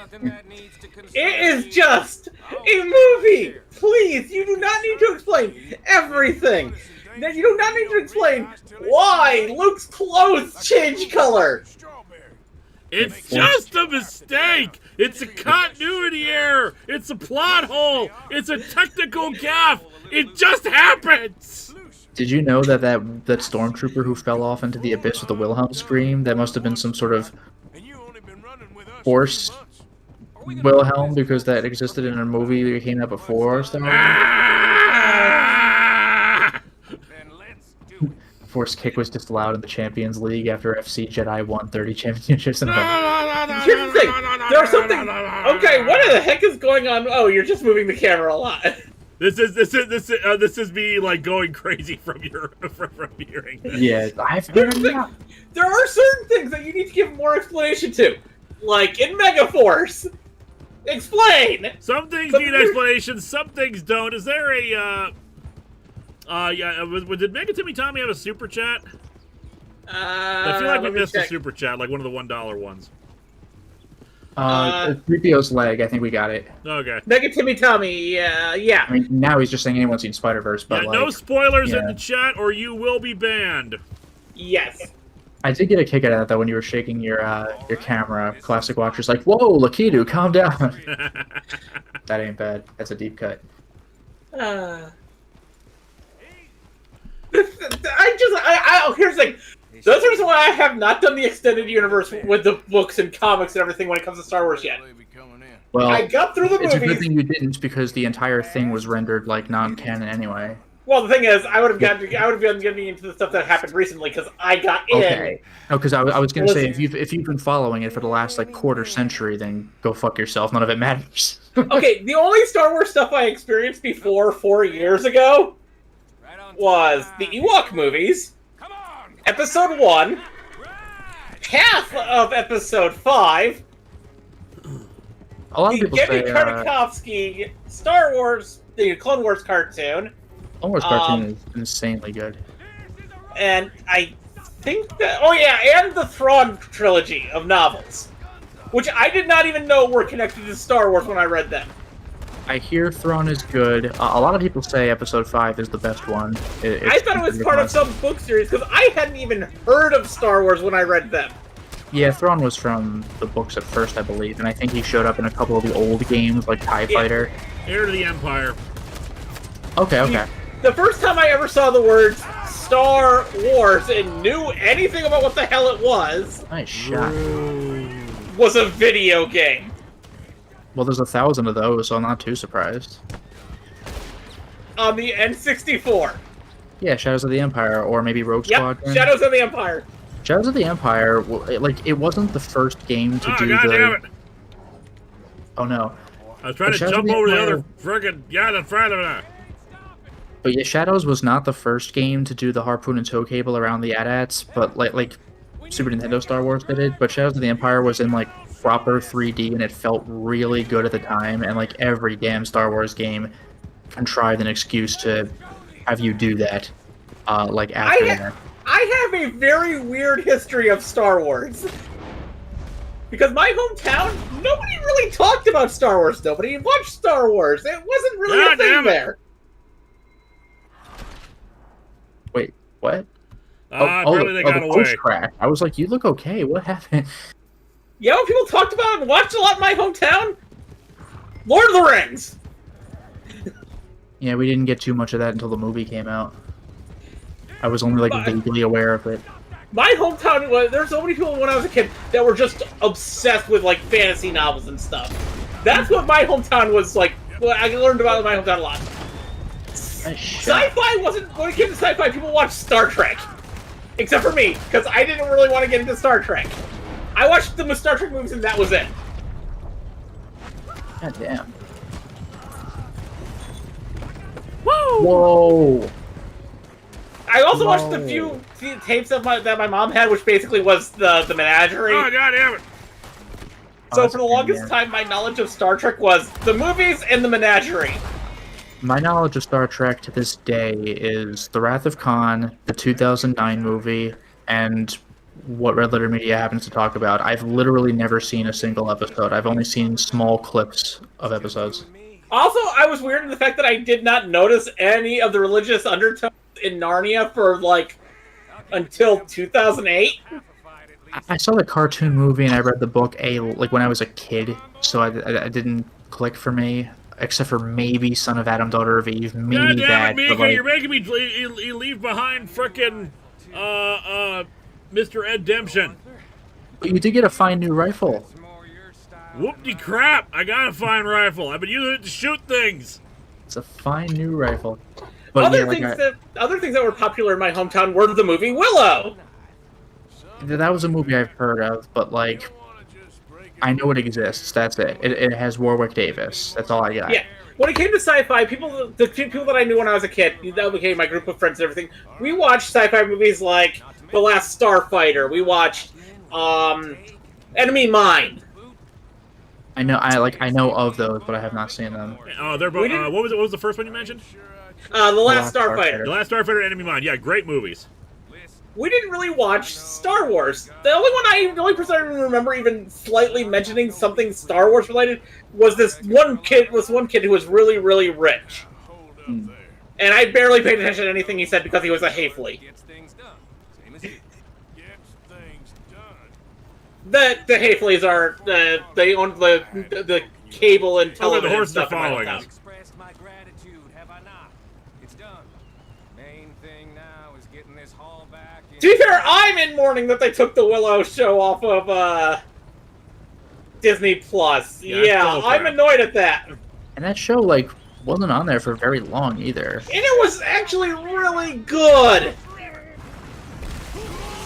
It is just a movie. Please, you do not need to explain everything. You do not need to explain why Luke's clothes change color. It's just a mistake! It's a continuity error! It's a plot hole! It's a technical gaffe! It just happens! Did you know that stormtrooper who fell off into the abyss with the Wilhelm scream, that must have been some sort of force Wilhelm, because that existed in a movie that came out before Star Wars? Force kick was disallowed in the Champions League after FC Jedi won 30 championships in a row. Here's the thing. There's something. Okay, what the heck is going on? Oh, you're just moving the camera a lot. This is me like going crazy from hearing this. Yeah, There are certain things that you need to give more explanation to, like in Megaforce. Explain. Some things need explanations, some things don't. Is there a did Megatimmy Tommy have a super chat? I feel like we missed a super chat, like one of the $1 ones. 3PO's leg, I think we got it. Okay. Megatimmy Tommy, yeah. I mean, now he's just saying anyone's seen Spider-Verse, but yeah, no spoilers in the chat or you will be banned. Yes. I did get a kick out of that, though, when you were shaking your camera. Classic Watcher's like, whoa, Lakitu, calm down. That ain't bad. That's a deep cut. Here's the thing. That's the reason why I have not done the extended universe with the books and comics and everything when it comes to Star Wars yet. Well, I got through the movies. It's a good thing you didn't, because the entire thing was rendered like non-canon anyway. Well, the thing is, I would have been getting into the stuff that happened recently because I got in. Okay. No, because I was gonna say, if you've been following it for the last like quarter century, then go fuck yourself. None of it matters. Okay, the only Star Wars stuff I experienced before 4 years ago was the Ewok movies, Episode 1, half of Episode 5, A lot of the people Genndy say Tartakovsky Star Wars, the Clone Wars cartoon. Clone Wars cartoon is insanely good. And I think that... Oh yeah, and the Thrawn trilogy of novels, which I did not even know were connected to Star Wars when I read them. I hear Thrawn is good. A lot of people say Episode 5 is the best one. I thought it was part of some book series, because I hadn't even heard of Star Wars when I read them. Yeah, Thrawn was from the books at first, I believe, and I think he showed up in a couple of the old games, like TIE Fighter. Heir to the Empire. Okay. The first time I ever saw the words Star Wars and knew anything about what the hell it was... Nice shot. ...was a video game. Well, there's 1,000 of those, so I'm not too surprised. On the N64. Yeah, Shadows of the Empire, or maybe Rogue Squadron. Shadows of the Empire. Shadows of the Empire, it wasn't the first game to do God damn it. Oh no. I was trying to jump over the other friggin' guy in front of that. But yeah, Shadows was not the first game to do the harpoon and tow cable around the AT-ATs, but like Super Nintendo Star Wars did it. But Shadows of the Empire was in like proper 3D, and it felt really good at the time. And like every damn Star Wars game contrived an excuse to have you do that. Like after that. I have a very weird history of Star Wars. Because my hometown, nobody really talked about Star Wars. Nobody watched Star Wars. It wasn't really a thing there. Wait, what? Apparently they got the away. post crack. I was like, you look okay. What happened? You know what people talked about and watched a lot in my hometown? Lord of the Rings. Yeah, we didn't get too much of that until the movie came out. I was only like vaguely aware of it. My hometown was there's so many people when I was a kid that were just obsessed with like fantasy novels and stuff. That's what my hometown was like. Well, I learned about my hometown a lot. Sci-fi wasn't when it came to sci-fi. People watched Star Trek, except for me because I didn't really want to get into Star Trek. I watched the Star Trek movies and that was it. God damn. Woo! Whoa! I also watched the few tapes of that my mom had, which basically was the menagerie. Oh, God damn it! So for the longest time, my knowledge of Star Trek was the movies and the menagerie. My knowledge of Star Trek to this day is The Wrath of Khan, the 2009 movie, and what Red Letter Media happens to talk about. I've literally never seen a single episode. I've only seen small clips of episodes. Also, I was weird in the fact that I did not notice any of the religious undertones in Narnia for, like, until 2008. I saw the cartoon movie and I read the book when I was a kid, so I didn't click for me, except for maybe Son of Adam, Daughter of Eve, maybe God damn that. it, Mika, but, like, you're making me leave behind frickin' Mr. Ed Demption. But you did get a fine new rifle. Whoop-de-crap! I got a fine rifle. I've been using it to shoot things. It's a fine new rifle. But other yeah, like other things that were popular in my hometown were the movie Willow. that was a movie I've heard of, but like I know it exists. That's it. It has Warwick Davis. That's all I got. Yeah. When it came to sci-fi, the people that I knew when I was a kid, that became my group of friends and everything. We watched sci-fi movies like The Last Starfighter. We watched Enemy Mine. I know of those, but I have not seen them. They're both. What was the first one you mentioned? The Last Starfighter. The Last Starfighter, Enemy Mine. Yeah, great movies. We didn't really watch Star Wars. The only person I remember even slightly mentioning something Star Wars related was this one kid. Who was really, really rich, and I barely paid attention to anything he said because he was a Hayfley. The Hayfleys are they own the cable and television the horses stuff are following us. Expressed my gratitude, have I not? It's done. Main thing now is getting this haul back. To be fair, I'm in mourning that they took the Willow show off of Disney Plus. Yeah, I'm annoyed at that. And that show like wasn't on there for very long either. And it was actually really good.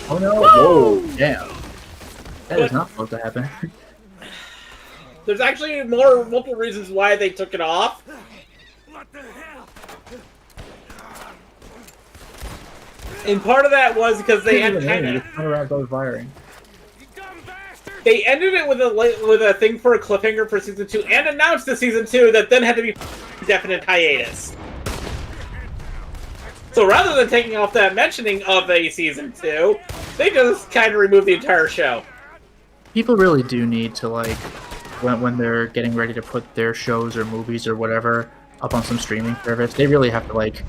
Oh no! Whoa! Damn. That is not supposed to happen. There's actually multiple reasons why they took it off. What the hell? And part of that was because they had They ended it with a thing for a cliffhanger for season 2 and announced the season 2 that then had to be definite hiatus. So rather than taking off that mentioning of a season 2, they just kind of removed the entire show. People really do need to like when they're getting ready to put their shows or movies or whatever up on some streaming service, they really have to like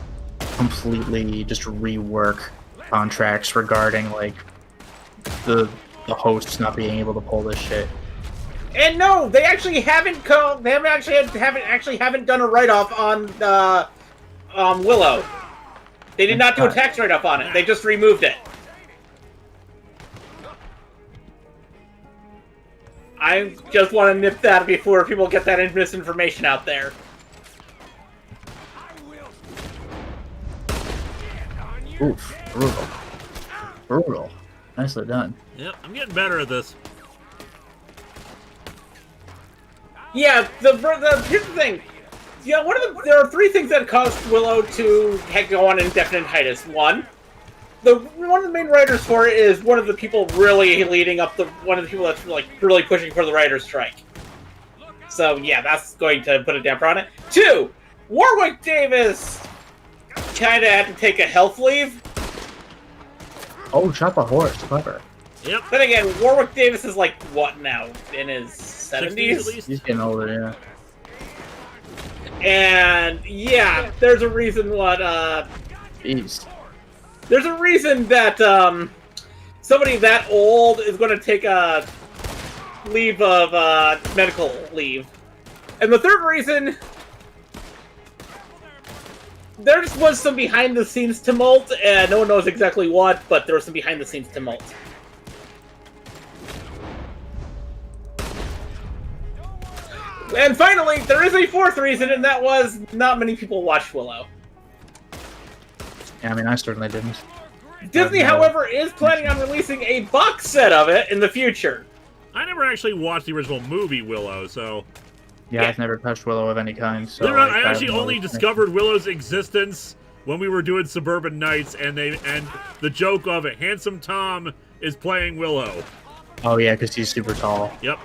completely just rework contracts regarding like the hosts not being able to pull this shit. And no, they actually haven't done a write-off on Willow. They did not do a tax write-off on it. They just removed it. I just want to nip that before people get that misinformation out there. Oof, brutal. Brutal. Nicely done. Yep, I'm getting better at this. Yeah, here's the thing. Yeah, there are 3 things that caused Willow to go on indefinite hiatus. One of the main writers for it is one of the people really leading up one of the people that's like really pushing for the writer's strike. So yeah, that's going to put a damper on it. 2, Warwick Davis kind of had to take a health leave. Oh, chop a horse, clever. Yep. Then again, Warwick Davis is like what now? In his 70s? At least? He's getting older, yeah. And yeah, there's a reason Jeez. There's a reason that somebody that old is going to take a leave of medical leave. And the third reason, there just was some behind-the-scenes tumult, and no one knows exactly what, but there was some behind-the-scenes tumult. And finally, there is a 4th reason, and that was not many people watched Willow. Yeah, I mean, I certainly didn't. Disney, however, is planning on releasing a box set of it in the future. I never actually watched the original movie Willow, so... Yeah, I've never touched Willow of any kind, so... Like, I actually only discovered Willow's existence when we were doing Suburban Nights, and the joke of it, Handsome Tom is playing Willow. Oh yeah, because he's super tall. Yep.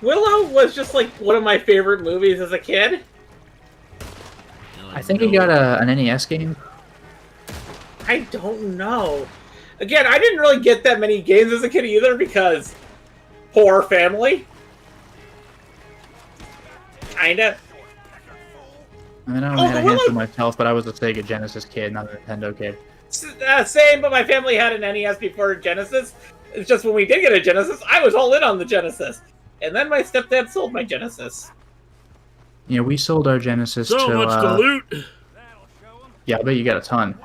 Willow was just like one of my favorite movies as a kid. I think he got an NES game. I don't know. Again, I didn't really get that many games as a kid either because poor family. Kinda. I mean, I don't have a hand for myself, but I was a Sega Genesis kid, not a Nintendo kid. Same, but my family had an NES before Genesis. It's just when we did get a Genesis, I was all in on the Genesis. And then my stepdad sold my Genesis. Yeah, we sold our Genesis so to... much to loot! Yeah, I bet you got a ton.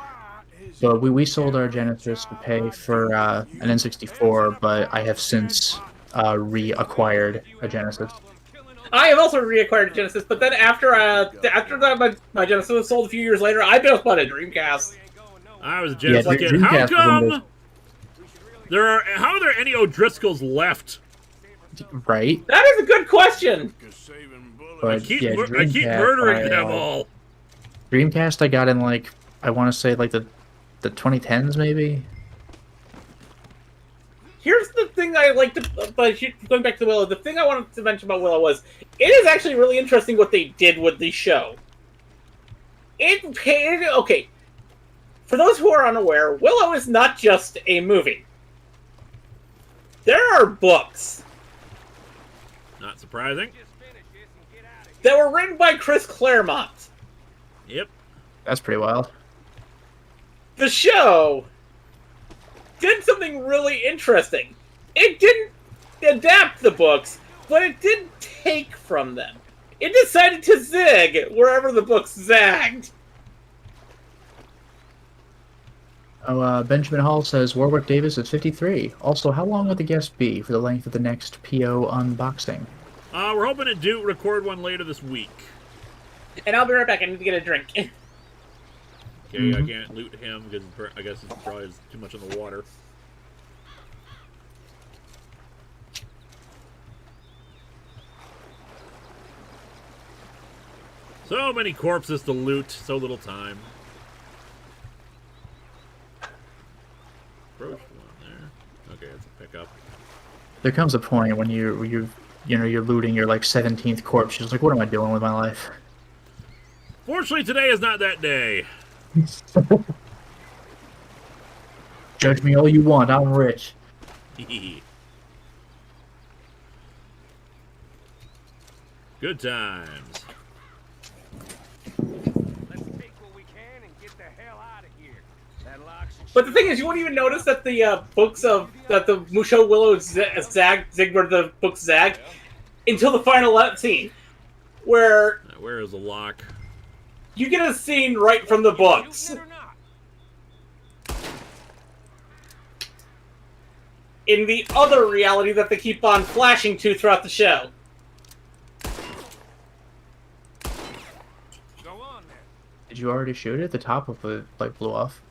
But we sold our Genesis to pay for an N64, but I have since reacquired a Genesis. I have also reacquired Genesis, but then after that my Genesis was sold a few years later, I built on a Dreamcast. I was a Genesis kid. Dreamcast How was one of come how are there any O'Driscolls left? Right? That is a good question. But, I keep Dreamcast, murdering them all. Dreamcast I got in, like, I want to say, like, the 2010s, maybe? Here's the thing I like to, but going back to Willow, the thing I wanted to mention about Willow was, it is actually really interesting what they did with the show. Okay, for those who are unaware, Willow is not just a movie. There are books. Not surprising. That were written by Chris Claremont. Yep. That's pretty wild. The show did something really interesting. It didn't adapt the books, but it did take from them. It decided to zig wherever the books zagged. Oh, Benjamin Hall says Warwick Davis is 53. Also, how long would the guest be for the length of the next PO unboxing? We're hoping to record one later this week. And I'll be right back. I need to get a drink. Okay, I can't loot him because I guess he probably is too much in the water. So many corpses to loot, so little time. Approach one there. Okay, that's a pickup. There comes a point when you're looting your, like, 17th corpse. You're just like, what am I doing with my life? Fortunately, today is not that day. Judge me all you want, I'm rich. Good times. Let's take what we can and get the hell out of here. That locks and But the thing is, you won't even notice that the books of that the Musho Willow zig where the books zag until the final scene, where Where is the lock? you get a scene right from the books. In the other reality that they keep on flashing to throughout the show. Go on then. Did you already shoot it? The top of it, like, blew off.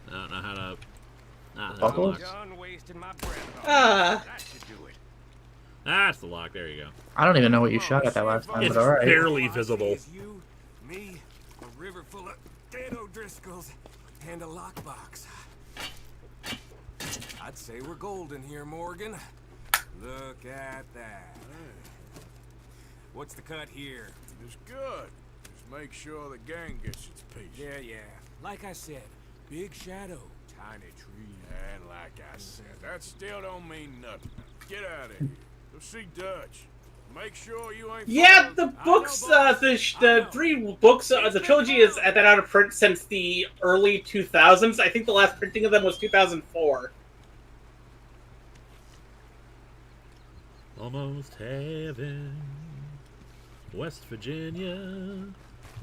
I don't know how to... there's the Buckle? lock. Done wasting my breath. That should do it. That's the lock, there you go. I don't even know what you shot at that last time, It's but alright. barely visible. It's you, me, a river full of dead O'Driscolls, and a lockbox. I'd say we're golden here, Morgan. Look at that. What's the cut here? It's good. Just make sure the gang gets its piece. Yeah. Like I said, big shadow, tiny tree. And like I said, that still don't mean nothing. Get out of here. Go see Dutch. Make sure you ain't... Yeah, the books, the three books, the trilogy has been out of print since the early 2000s. I think the last printing of them was 2004. Almost heaven, West Virginia,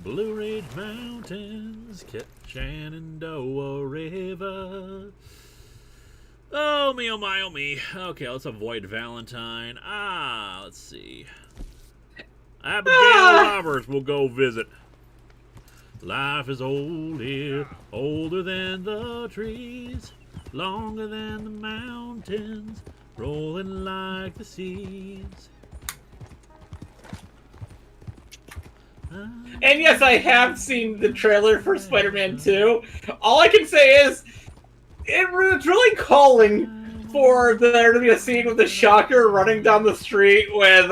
Blue Ridge Mountains, Shenandoah River. Oh me, oh my, oh me. Okay, let's avoid Valentine. Let's see. Abigail Roberts will go visit. Life is old here, older than the trees, longer than the mountains, rolling like the seas. And yes, I have seen the trailer for Spider-Man 2. All I can say is, it's really calling for there to be a scene with the Shocker running down the street with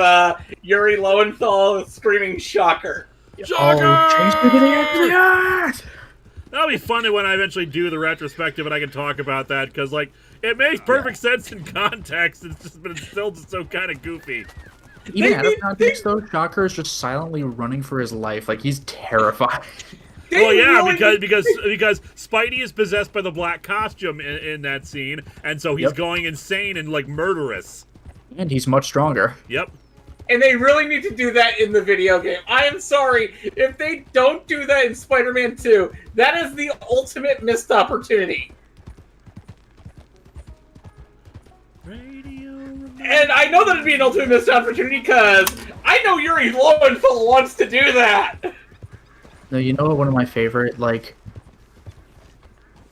Yuri Lowenthal screaming "Shocker!" Shocker! Oh, chase me to the edge of the earth! That'll be funny when I eventually do the retrospective and I can talk about that, because, like, it makes perfect sense in context. It's just, but it's still just so kind of goofy. Even out of context, though, Shocker is just silently running for his life. Like, he's terrified. Well, yeah, because Spidey is possessed by the black costume in that scene, and so he's going insane and, like, murderous. And he's much stronger. Yep. And they really need to do that in the video game. I am sorry, if they don't do that in Spider-Man 2, that is the ultimate missed opportunity. Radio And I know that it'd be an ultimate missed opportunity because I know Yuri Lowenthal wants to do that. No, you know what one of my favorite, like,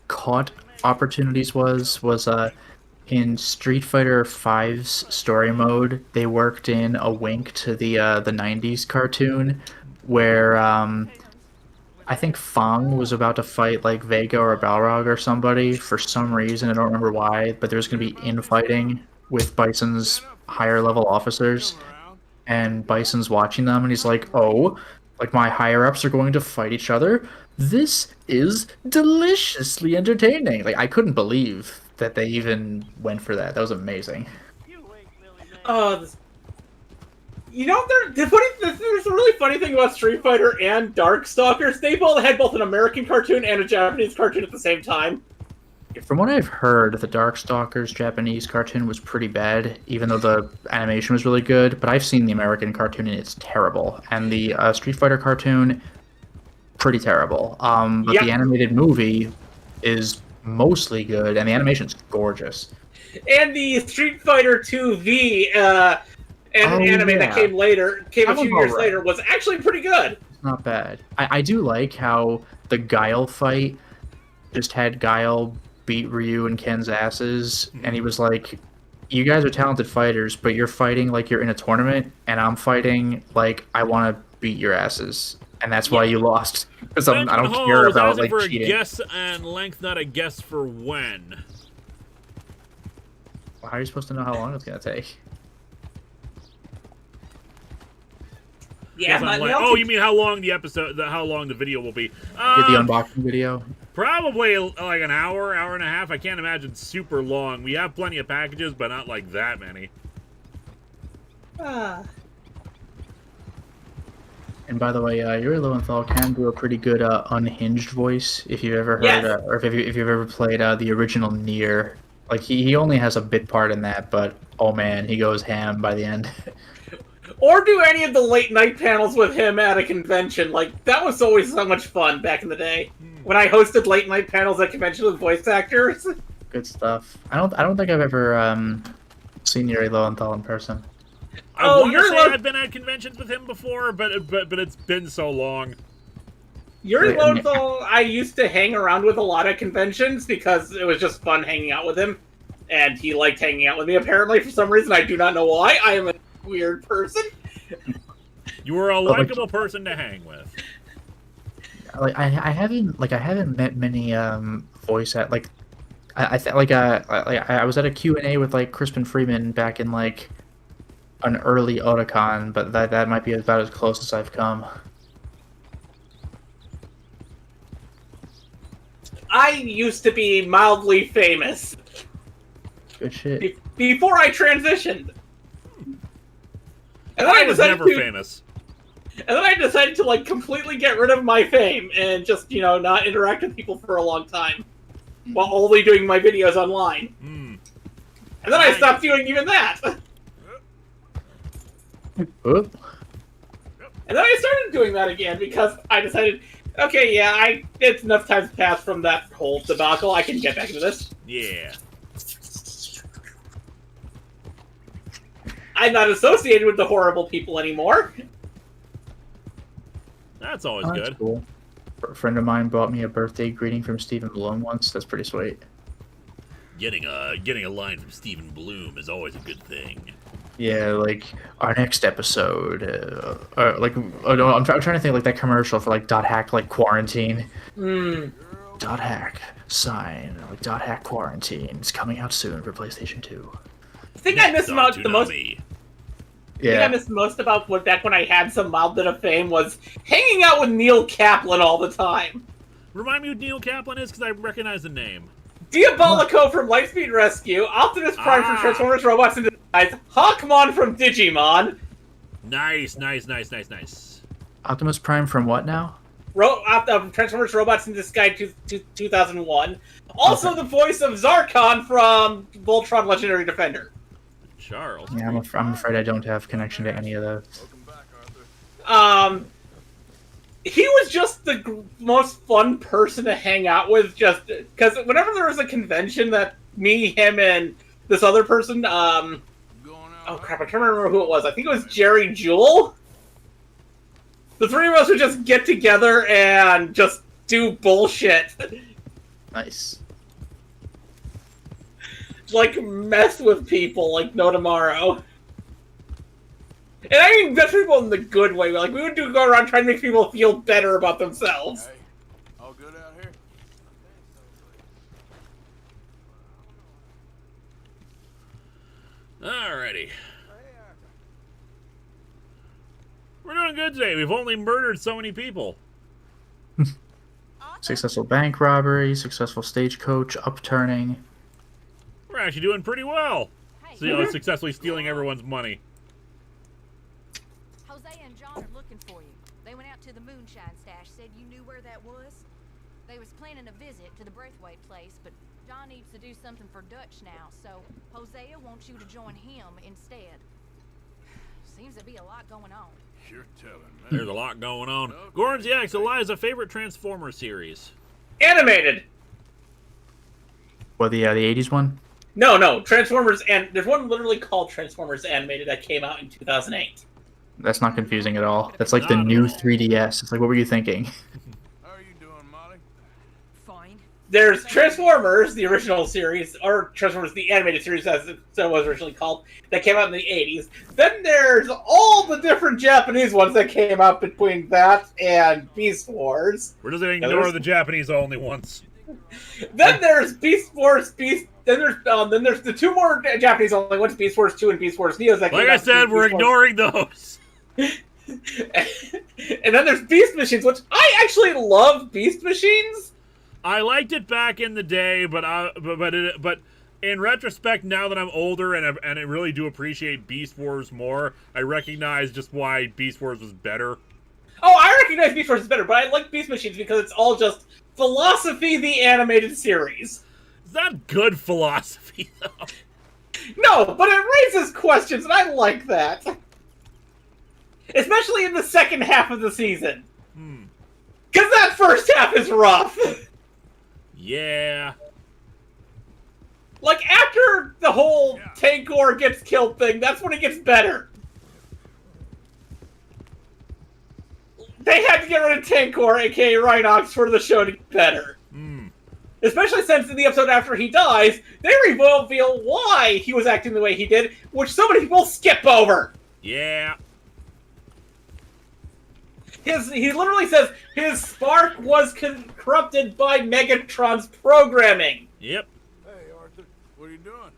caught opportunities was in Street Fighter V's story mode. They worked in a wink to the 90s cartoon where I think Fong was about to fight like Vega or Balrog or somebody for some reason. I don't remember why, but there's going to be infighting with Bison's higher level officers, and Bison's watching them, and he's like, "Oh, like my higher ups are going to fight each other. This is deliciously entertaining." Like I couldn't believe that they even went for that. That was amazing. You know, there's a really funny thing about Street Fighter and Darkstalkers. They both had both an American cartoon and a Japanese cartoon at the same time. From what I've heard, the Darkstalkers Japanese cartoon was pretty bad, even though the animation was really good. But I've seen the American cartoon and it's terrible. And the Street Fighter cartoon, pretty terrible. But the animated movie is mostly good, and the animation's gorgeous. And the Street Fighter 2V anime that came a few years later, was actually pretty good. It's not bad. I do like how the Guile fight just had Guile beat Ryu and Ken's asses, and he was like, "You guys are talented fighters, but you're fighting like you're in a tournament, and I'm fighting like I want to beat your asses, and that's why you lost." Because I don't care about like for cheating. A guess and length, not a guess for when. Well, how are you supposed to know how long it's gonna take? Yeah, like, oh, you mean how long how long the video will be? Get the unboxing video. Probably like an hour and a half. I can't imagine super long. We have plenty of packages, but not like that many. And by the way, Yuri Lowenthal can do a pretty good unhinged voice. If you've ever heard, or if you've ever played the original Nier, like he only has a bit part in that, but oh man, he goes ham by the end. Or do any of the late night panels with him at a convention. Like, that was always so much fun back in the day. When I hosted late night panels at conventions with voice actors. Good stuff. I don't think I've ever seen Yuri Lowenthal in person. I want to say I've been at conventions with him before, but it's been so long. Yuri Lowenthal, I used to hang around with a lot at conventions because it was just fun hanging out with him. And he liked hanging out with me, apparently, for some reason. I do not know why. I am a weird person. You were a likable person to hang with. Like I haven't met many voice at like I was at a Q&A with like Crispin Freeman back in like an early Otakon, but that might be about as close as I've come. I used to be mildly famous. Good shit. Before I transitioned. And then I was never famous. And then I decided to like completely get rid of my fame and just, you know, not interact with people for a long time. While only doing my videos online. And then I stopped doing even that. And then I started doing that again because I decided, okay, yeah, it's enough time's passed from that whole debacle. I can get back into this. Yeah. I'm not associated with the horrible people anymore. That's always Oh, good. that's cool. A friend of mine bought me a birthday greeting from Stephen Bloom once. That's pretty sweet. Getting a line from Stephen Bloom is always a good thing. Yeah, like our next episode, I'm trying to think like that commercial for like .hack like quarantine. .hack sign like .hack quarantine. It's coming out soon for PlayStation 2. I think I missed the most. Yeah. The thing I missed most about back when I had some mild bit of fame was hanging out with Neil Kaplan all the time. Remind me who Neil Kaplan is, because I recognize the name. Diabolico from Lightspeed Rescue, Optimus Prime from Transformers Robots in Disguise, Hawkmon from Digimon. Nice. Optimus Prime from what now? Transformers Robots in Disguise 2001. Also the voice of Zarkon from Voltron Legendary Defender. Charles. Yeah, I'm afraid I don't have connection to any of those. He was just the most fun person to hang out with, just because whenever there was a convention that me, him, and this other person, oh crap, I can't remember who it was. I think it was Jerry Jewell. The three of us would just get together and just do bullshit. Nice. Like, mess with people like no tomorrow. And I mean, mess with people in the good way. Like, we would go around trying to make people feel better about themselves. Hey, all good out here? Alrighty. We're doing good today. We've only murdered so many people. Successful bank robbery, successful stagecoach upturning. We're actually doing pretty well. So, you know, successfully stealing everyone's money. Jose and John are looking for you. They went out to the moonshine stash, said you knew where that was. They was planning a visit to the Braithwaite place, but John needs to do something for Dutch now, so Hosea wants you to join him instead. Seems to be a lot going on. You're telling me. There's a lot going on. Gordon's asks Eliza favorite Transformer series. Animated! What, the 80s one? No, Transformers, and there's one literally called Transformers Animated that came out in 2008. That's not confusing at all. That's like the new 3DS. It's like, what were you thinking? How are you doing, Molly? Fine. There's Transformers, the original series, or Transformers, the animated series, as it was originally called, that came out in the 80s. Then there's all the different Japanese ones that came out between that and Beast Wars. We're just going to ignore the Japanese only ones. Then there's Beast Wars, then there's the two more Japanese only ones, Beast Wars 2 and Beast Wars Neos. That Like I said, we're ignoring those. And then there's Beast Machines, which I actually love Beast Machines. I liked it back in the day, but in retrospect, now that I'm older and I really do appreciate Beast Wars more, I recognize just why Beast Wars was better. Oh, I recognize Beast Wars is better, but I like Beast Machines because it's all just Philosophy, the animated series. It's not good philosophy, though. No, but it raises questions, and I like that. Especially in the second half of the season. Because that first half is rough. Yeah. Like, after the whole Tankor gets killed thing, that's when it gets better. They had to get rid of Tankor, aka Rhinox, for the show to get better. Especially since in the episode after he dies, they reveal why he was acting the way he did, which so many people skip over. Yeah. He literally says his spark was corrupted by Megatron's programming. Yep. Hey, Arthur, what are you doing?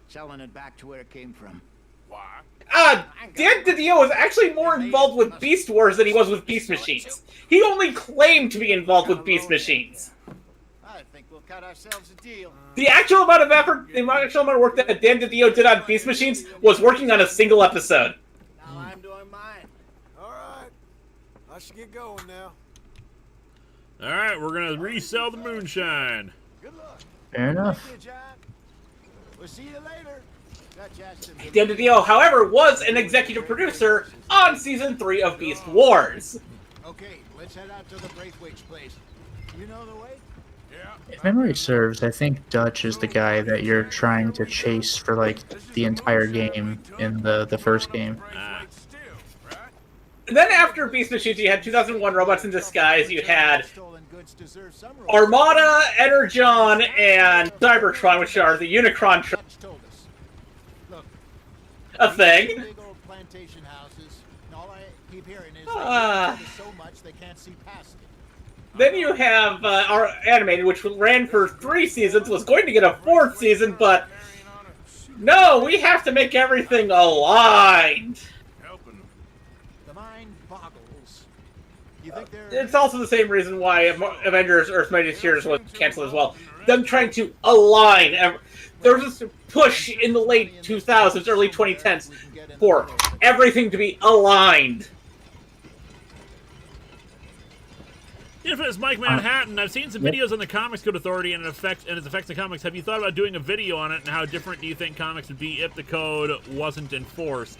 Selling it back to where it came from. Why? Dan DiDio was actually more involved with Beast Wars than he was with Beast Machines. He only claimed to be involved with Beast Machines. I think we'll cut ourselves a deal. The actual amount of effort, the actual amount of work that Dan DiDio did on Beast Machines was working on a single episode. Now I'm doing mine. All right. I should get going now. Alright, we're going to resell the moonshine. Good luck. Fair enough. Thank you, John. We'll see you later. Dan DiDio, however, was an executive producer on Season 3 of Beast Wars. Okay, let's head out to the Braithwaite's place. You know the way? Yeah. If memory serves, I think Dutch is the guy that you're trying to chase for like the entire game in the first game. And then after Beast Machines, you had 2001 Robots in Disguise, you had Armada, Energon, and Cybertron, which are the Unicron a thing. Then you have our animated, which ran for 3 seasons, was going to get a 4th season, but no, we have to make everything aligned. The mind boggles. You think It's also the same reason why Avengers Earth's Mightiest Heroes was canceled as well. Them trying to align. There was this push in the late 2000s, early 2010s for everything to be aligned. Infamous Mike Manhattan, I've seen some videos on the Comics Code Authority and its effects in comics. Have you thought about doing a video on it, and how different do you think comics would be if the code wasn't enforced?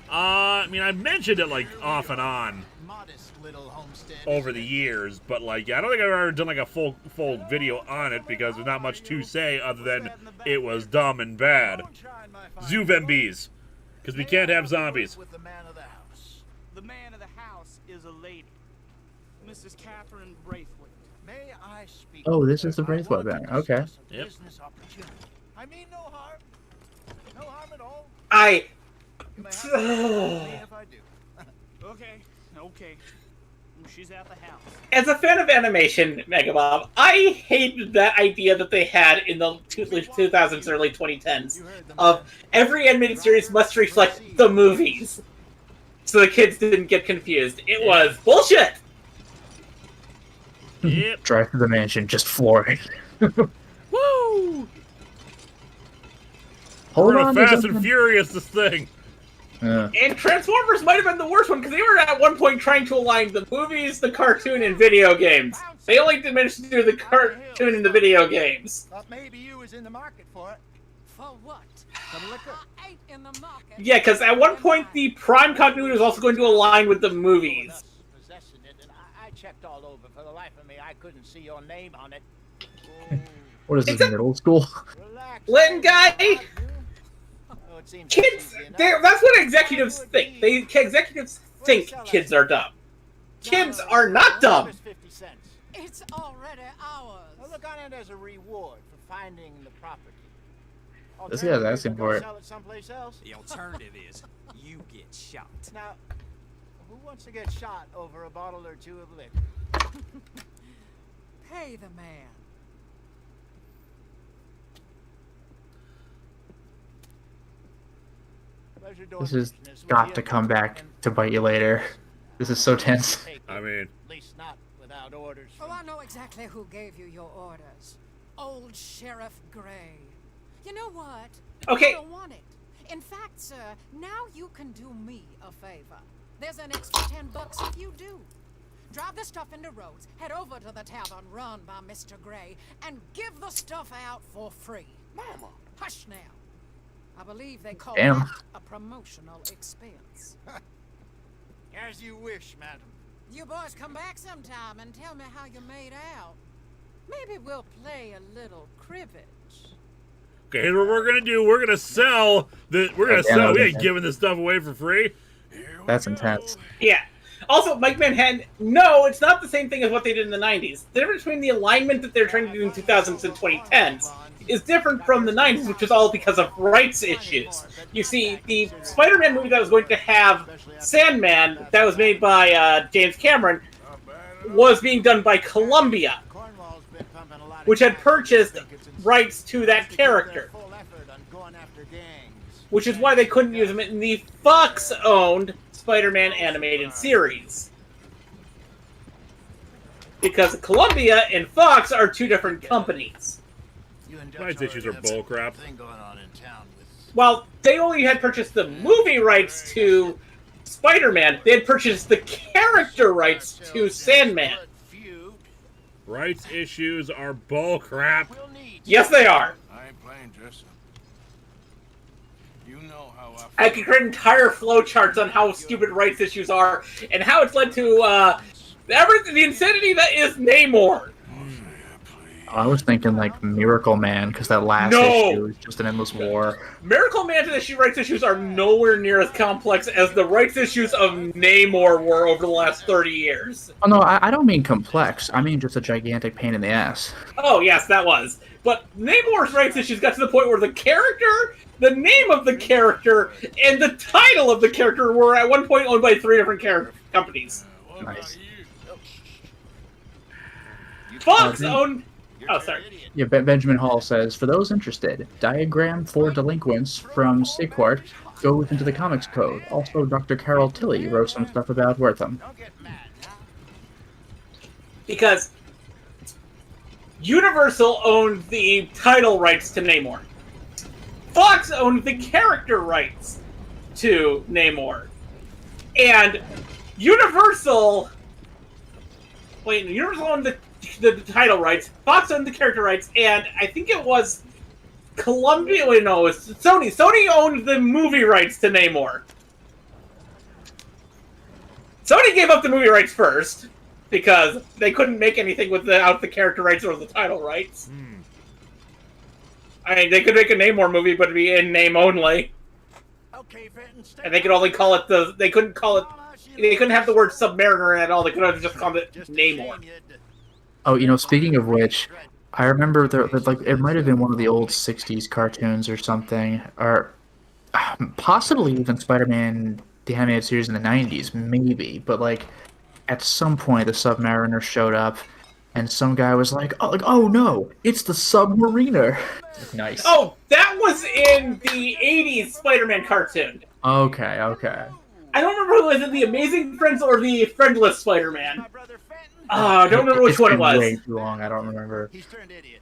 I mean, I mentioned it like off and on. modest little homestead. over the years, but like I don't think I've ever done like a full video on it because there's not much to say other than it was dumb and bad. Zoombies, because we can't have zombies. With the man of the house. The man of the house is a lady, Mrs. Catherine Braithwaite. May I speak? Oh, this is the Braithwaite bag. Okay. Yep. Business opportunity. I mean no harm. No harm at all. You may have to me if I do. Okay. She's at the house. As a fan of animation, Megabob, I hated that idea that they had in the 2000s, early 2010s, of every animated series must reflect the movies, so the kids didn't get confused. It was bullshit! Yep. Drive through the mansion, just flooring. Woo! Hold We're on, gonna Fast there's and Furious this thing. And Transformers might have been the worst one, because they were at one point trying to align the movies, the cartoon, and video games. They only managed to do the cartoon and the video games. Thought maybe you was in the market for it. For what? Some liquor. I ain't in the market. Yeah, because at one point the Prime continuity was also going to align with the movies. Possessing it, and I checked all over. For the life of me, I couldn't see your name on it. What is this, middle school? Relax. Lynn guy! Oh, it seems Kids, easy enough. that's what executives think. Executives think kids are dumb. Kids are not dumb. Here's 50 cents. It's already ours. Now look on it as a reward for finding the property. This guy's asking for it. Sell it someplace else. The alternative is you get shot. Now, who wants to get shot over a bottle or two of liquor? Pay the man. Pleasure doing This has business with got you. to come back to bite you later. This is so tense. Take it. I mean, At least not without orders Oh, from I know exactly who gave you your orders. Old Sheriff Gray. You know what? Okay. I don't want it. In fact, sir, now you can do me a favor. There's an extra $10 if you do. Drive the stuff into Rhodes, head over to the tavern run by Mr. Gray, and give the stuff out for free. Mama. Hush now. I believe they call Damn. that a promotional expense. As you wish, madam. You boys come back sometime and tell me how you made out. Maybe we'll play a little cribbage. okay, here's what we're gonna do. We're gonna sell the. We're gonna Yeah, sell. We okay. ain't giving this stuff away for free. That's intense. Yeah. Also, Mike Manhattan, no, it's not the same thing as what they did in the 90s. The difference between the alignment that they're trying to do in 2000s and 2010s is different from the 90s, which is all because of rights issues. You see, the Spider-Man movie that was going to have Sandman, that was made by James Cameron, was being done by Columbia, Cornwall's been pumping a lot of which had cash. purchased I think it's in rights to that their character, full effort on going after gangs. which is why they couldn't use him in the Fox-owned Spider-Man animated series. Because Columbia and Fox are two different companies. You and Rights Dutch issues are already have bullcrap. something going on in town with While they only had purchased the movie rights to Spider-Man, they had purchased the character rights to Sandman. feud. Rights issues are bullcrap. We'll need Yes, they are. I ain't playing dress up. You know how I could create entire flowcharts on how stupid rights issues are and how it's led to the insanity that is Namor. I was thinking like Miracle Man because that last No! issue is just an endless war. Miracle Man's rights issues are nowhere near as complex as the rights issues of Namor were over the last 30 years. Oh no, I don't mean complex. I mean just a gigantic pain in the ass. Oh, yes, that was. But Namor's rights issues got to the point where the character, the name of the character, and the title of the character were at one point owned by 3 different companies. Nice. Fox owned... Oh, sorry. Yeah, Benjamin Hall says, for those interested, Diagram for Delinquents from Sequart goes into the Comics Code. Also, Dr. Carol Tilley wrote some stuff about Wortham. Don't get mad now. Because Universal owned the title rights to Namor. Fox owned the character rights to Namor. And Universal owned the title rights, Fox owned the character rights, and I think it was Columbia, it was Sony. Sony owned the movie rights to Namor. Sony gave up the movie rights first because they couldn't make anything without the character rights or the title rights. I mean, they could make a Namor movie, but it'd be in name only. Okay, Fenton, stay And they could only call it the. They couldn't call it. They couldn't have the word Submariner in it at all. They could have just called it Namor. Oh, speaking of which, I remember like it might have been one of the old '60s cartoons or something, or possibly even Spider-Man the animated series in the '90s, maybe. But like, at some point, the Submariner showed up, and some guy was like, "Oh no, it's the Submariner." Nice. Oh, that was in the '80s Spider-Man cartoon. Okay. I don't remember was it the Amazing Friends or the Friendless Spider-Man. I don't remember which one it was. Way too long. I don't remember. He's turned idiot.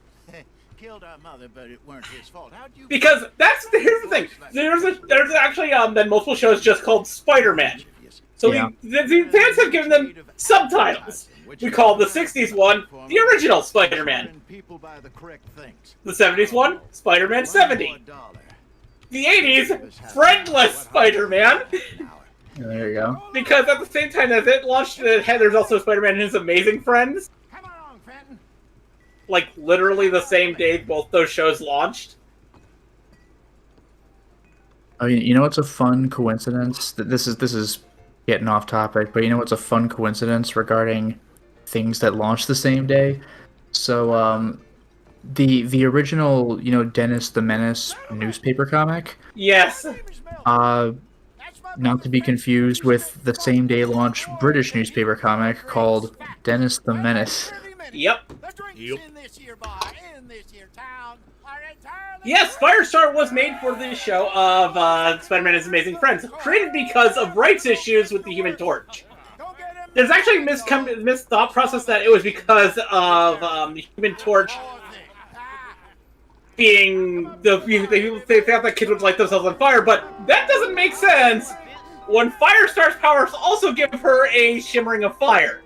Killed our mother, but it weren't his fault. How'd you? Because here's the thing. There's actually been multiple shows just called Spider-Man. So Yeah. the fans have given them subtitles. We call the '60s one the original Spider-Man. The '70s one, Spider-Man 70. The '80s, Friendless Spider-Man. There you go. Because at the same time as it launched, there's also Spider-Man and His Amazing Friends. Like, literally the same day both those shows launched. Oh, you know what's a fun coincidence? This is getting off topic, but you know what's a fun coincidence regarding things that launched the same day? So, the original, Dennis the Menace newspaper comic. Yes. Not to be confused with the same day launch British newspaper comic called Dennis the Menace. Yep. Yes, Firestar was made for this show of Spider-Man and His Amazing Friends, created because of rights issues with the Human Torch. There's actually a misthought process that it was because of the Human Torch being they thought that kids would light themselves on fire, but that doesn't make sense when Firestar's powers also give her a shimmering of fire.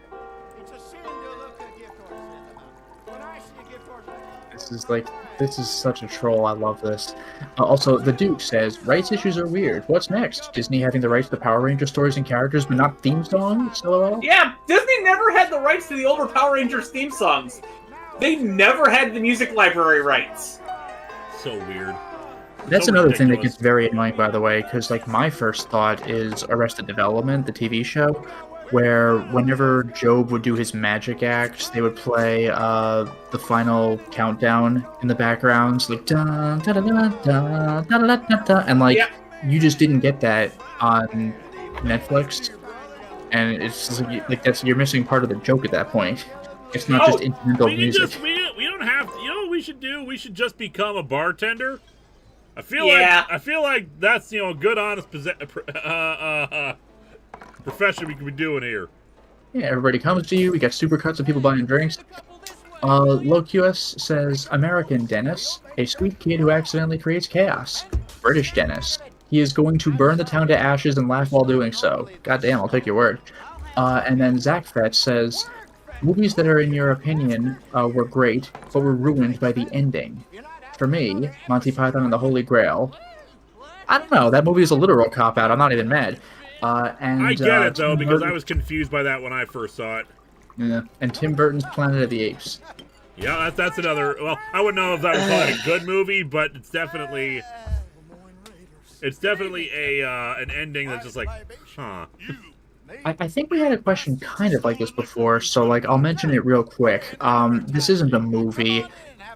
This is such a troll. I love this. Also, the Duke says, rights issues are weird. What's next? Disney having the rights to Power Ranger stories and characters, but not theme songs? LOL? Yeah, Disney never had the rights to the older Power Rangers theme songs. They never had the music library rights. So weird. That's So another ridiculous. thing that gets very annoying, by the way, because like my first thought is Arrested Development, the TV show, where whenever Job would do his magic act, they would play the final countdown in the background, so like da da da da da da da da da, and like you just didn't get that on Netflix, and it's just like you're missing part of the joke at that point. It's not just incidental music. We don't have to, what we should do? We should just become a bartender. I feel like that's a good honest profession we could be doing here. Yeah, everybody comes to you. We got supercuts of people buying drinks. LowQS says, American Dennis, a sweet kid who accidentally creates chaos. British Dennis, he is going to burn the town to ashes and laugh while doing so. Goddamn, I'll take your word. And then Zach Fetch says, movies that are, in your opinion, were great, but were ruined by the ending. For me, Monty Python and the Holy Grail. I don't know, that movie is a literal cop-out. I'm not even mad. And I get it, though, because I was confused by that when I first saw it. Yeah, and Tim Burton's Planet of the Apes. Yeah, that's another... Well, I wouldn't know if that was called a good movie, but it's definitely... It's definitely an ending that's just like, huh. I think we had a question kind of like this before, so like I'll mention it real quick. This isn't a movie,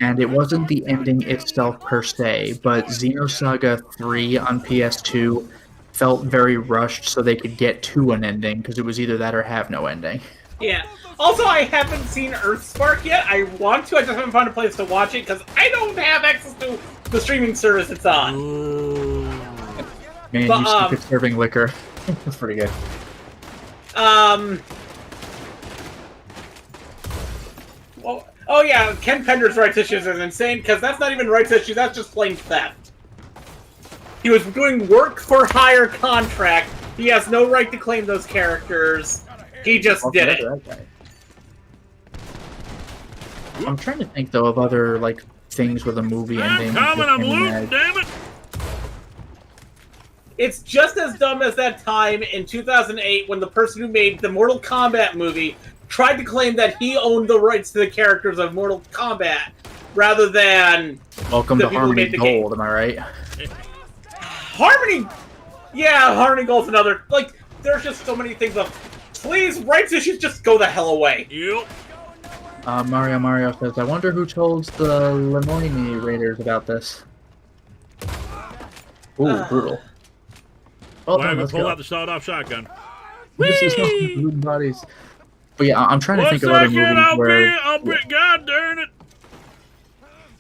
and it wasn't the ending itself per se, but Xenosaga 3 on PS2 felt very rushed so they could get to an ending, because it was either that or have no ending. Yeah. Also, I haven't seen Earthspark yet. I want to. I just haven't found a place to watch it because I don't have access to the streaming service it's on. Man, But, you suck at serving liquor. That's pretty good. Well, oh yeah, Ken Pender's rights issues is insane because that's not even rights issues. That's just plain theft. He was doing work for hire contract. He has no right to claim those characters. He just did it. I'm trying to think though of other like things with a movie ending. I'm coming, I'm looting, damn it! It's just as dumb as that time in 2008 when the person who made the Mortal Kombat movie tried to claim that he owned the rights to the characters of Mortal Kombat rather than Welcome the to people who Harmony made the game. Gold, am I right? Harmony! Yeah, Harmony Gold's another... Like, there's just so many things of... Please, rights issues, just go the hell away. Yep. Mario says, I wonder who told the Lemoyne Raiders about this. Ooh, brutal. Well done, let's pull go. out the sawed-off shotgun. This is not blue bodies. But yeah, I'm trying to think of other movies I'll be, God darn it.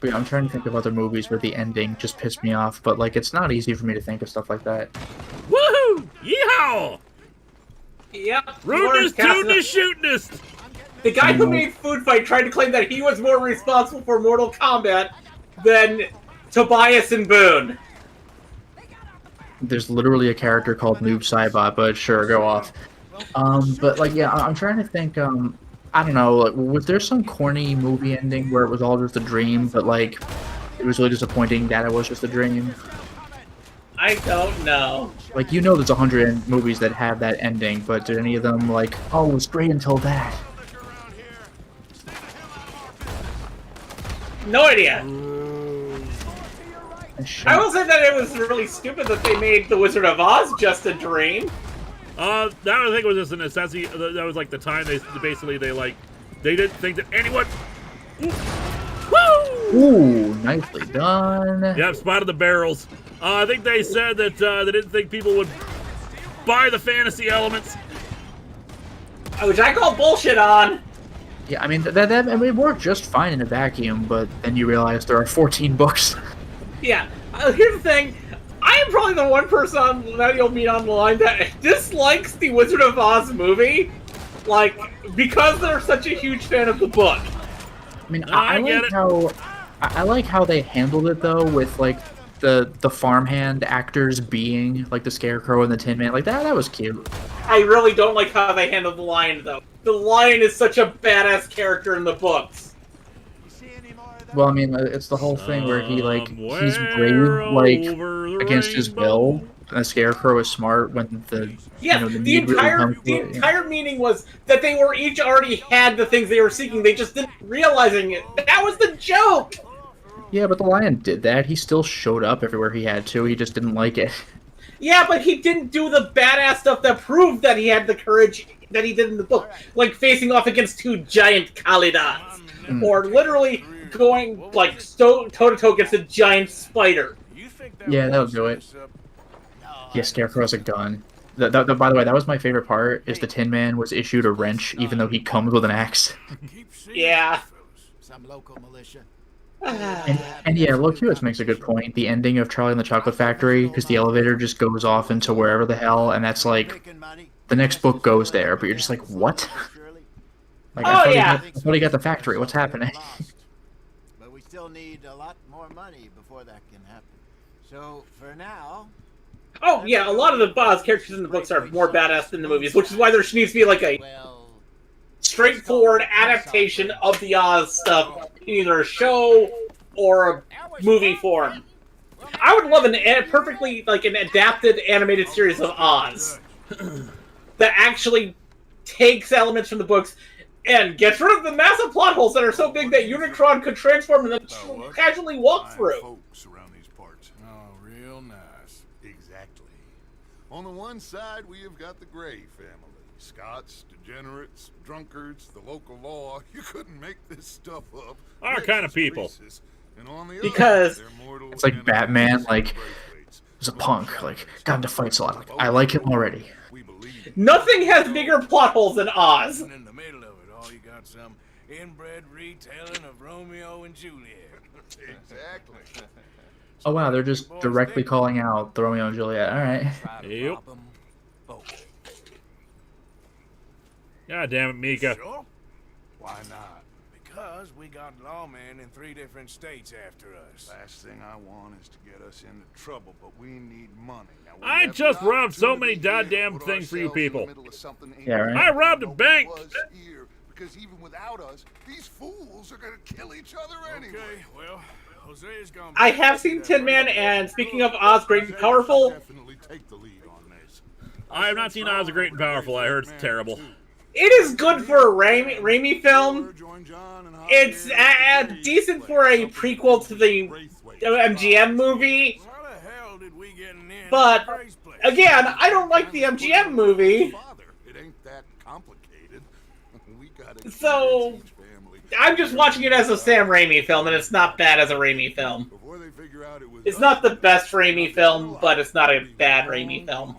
But yeah, I'm trying to think of other movies where the ending just pissed me off, but like it's not easy for me to think of stuff like that. Woohoo! Yeehaw! Yep. Rudeness, tootinest, shootinest! The guy who made Food Fight tried to claim that he was more responsible for Mortal Kombat than Tobias and Boone. There's literally a character called Noob Saibot, but sure, go off. But like, yeah, I'm trying to think. I don't know. Like, was there some corny movie ending where it was all just a dream, but like, it was really disappointing that it was just a dream? I don't know. Like, you know, there's 100 movies that have that ending, but did any of them like, oh, it was great until that? No idea. I will say that it was really stupid that they made The Wizard of Oz just a dream. That I think was just a necessity. That was like the time they didn't think that anyone. Woo! Ooh, nicely done. Yep, spotted the barrels. I think they said that they didn't think people would buy the fantasy elements, which I call bullshit on. Yeah, I mean it worked just fine in a vacuum, but then you realize there are 14 books. Yeah, here's the thing. I am probably the one person that you'll meet on the line that dislikes the Wizard of Oz movie, like, because they're such a huge fan of the book. I mean, I like how they handled it though, with like the farmhand actors being like the Scarecrow and the Tin Man. Like that was cute. I really don't like how they handled the Lion though. The Lion is such a badass character in the books. Well, I mean, it's the whole thing where he like he's brave like against his will. And the Scarecrow is smart when the the entire meaning was that they were each already had the things they were seeking. They just didn't realizing it. That was the joke. Yeah, but the Lion did that. He still showed up everywhere he had to. He just didn't like it. Yeah, but he didn't do the badass stuff that proved that he had the courage that he did in the book, like facing off against two giant Kalidas, or literally going like toe-to-toe against a giant spider. Yeah, that'll do it. Yeah, Scarecrow has a gun. By the way, that was my favorite part, is the Tin Man was issued a wrench even though he comes with an axe. Yeah. Some local militia. And yeah, Locutus makes a good point. The ending of Charlie and the Chocolate Factory, because the elevator just goes off into wherever the hell, and that's like, the next book goes there, but you're just like, what? Like, I thought he got the factory. What's happening? But we still need a lot more money before that can happen. So, for now... Oh, yeah, a lot of the Oz characters in the books are more badass than the movies, which is why there needs to be, like, a straightforward adaptation of the Oz stuff in either a show or a movie form. I would love perfectly, like, an adapted animated series of Oz that actually takes elements from the books and gets rid of the massive plot holes that are so big that Unicron could transform and then casually walk through. Folks around these parts. Oh, real nice. Exactly. On the one side, we have got the Gray family. Scots, degenerates, drunkards, the local law. You couldn't make this stuff up. Our kind of people. And on the because it's like Batman, like, was a punk, like, got into fights a lot. Like, I like him already. Nothing has bigger plot holes than Oz. In the middle of it all, you got some inbred retelling of Romeo and Juliet. Exactly. Oh wow, they're just directly calling out the Romeo and Juliet. All right. Yep. God damn it, Mika. Sure. Why not? Because we got lawmen in 3 different states after us. Last thing I want is to get us into trouble, but we need money. Now, I just robbed so many goddamn things for you people. Yeah, right. I robbed a bank. Because even without us, these fools are gonna kill each other anyway. Okay, well, Jose's gonna I have seen Tin Man, and speaking of Oz Great and Powerful, Definitely take the lead on this. I have not seen Oz the Great and Powerful. I heard it's terrible. it is good for a Raimi film. It's decent for a prequel to the MGM movie. How the hell did we get in there in But, the first place? again, I don't like the MGM movie. Father, it ain't that complicated. We gotta So, convince each family. I'm just watching it as a Sam Raimi film, and it's not bad as a Raimi film. Before they figure out it was It's not the best Raimi film, but it's not a bad Raimi film.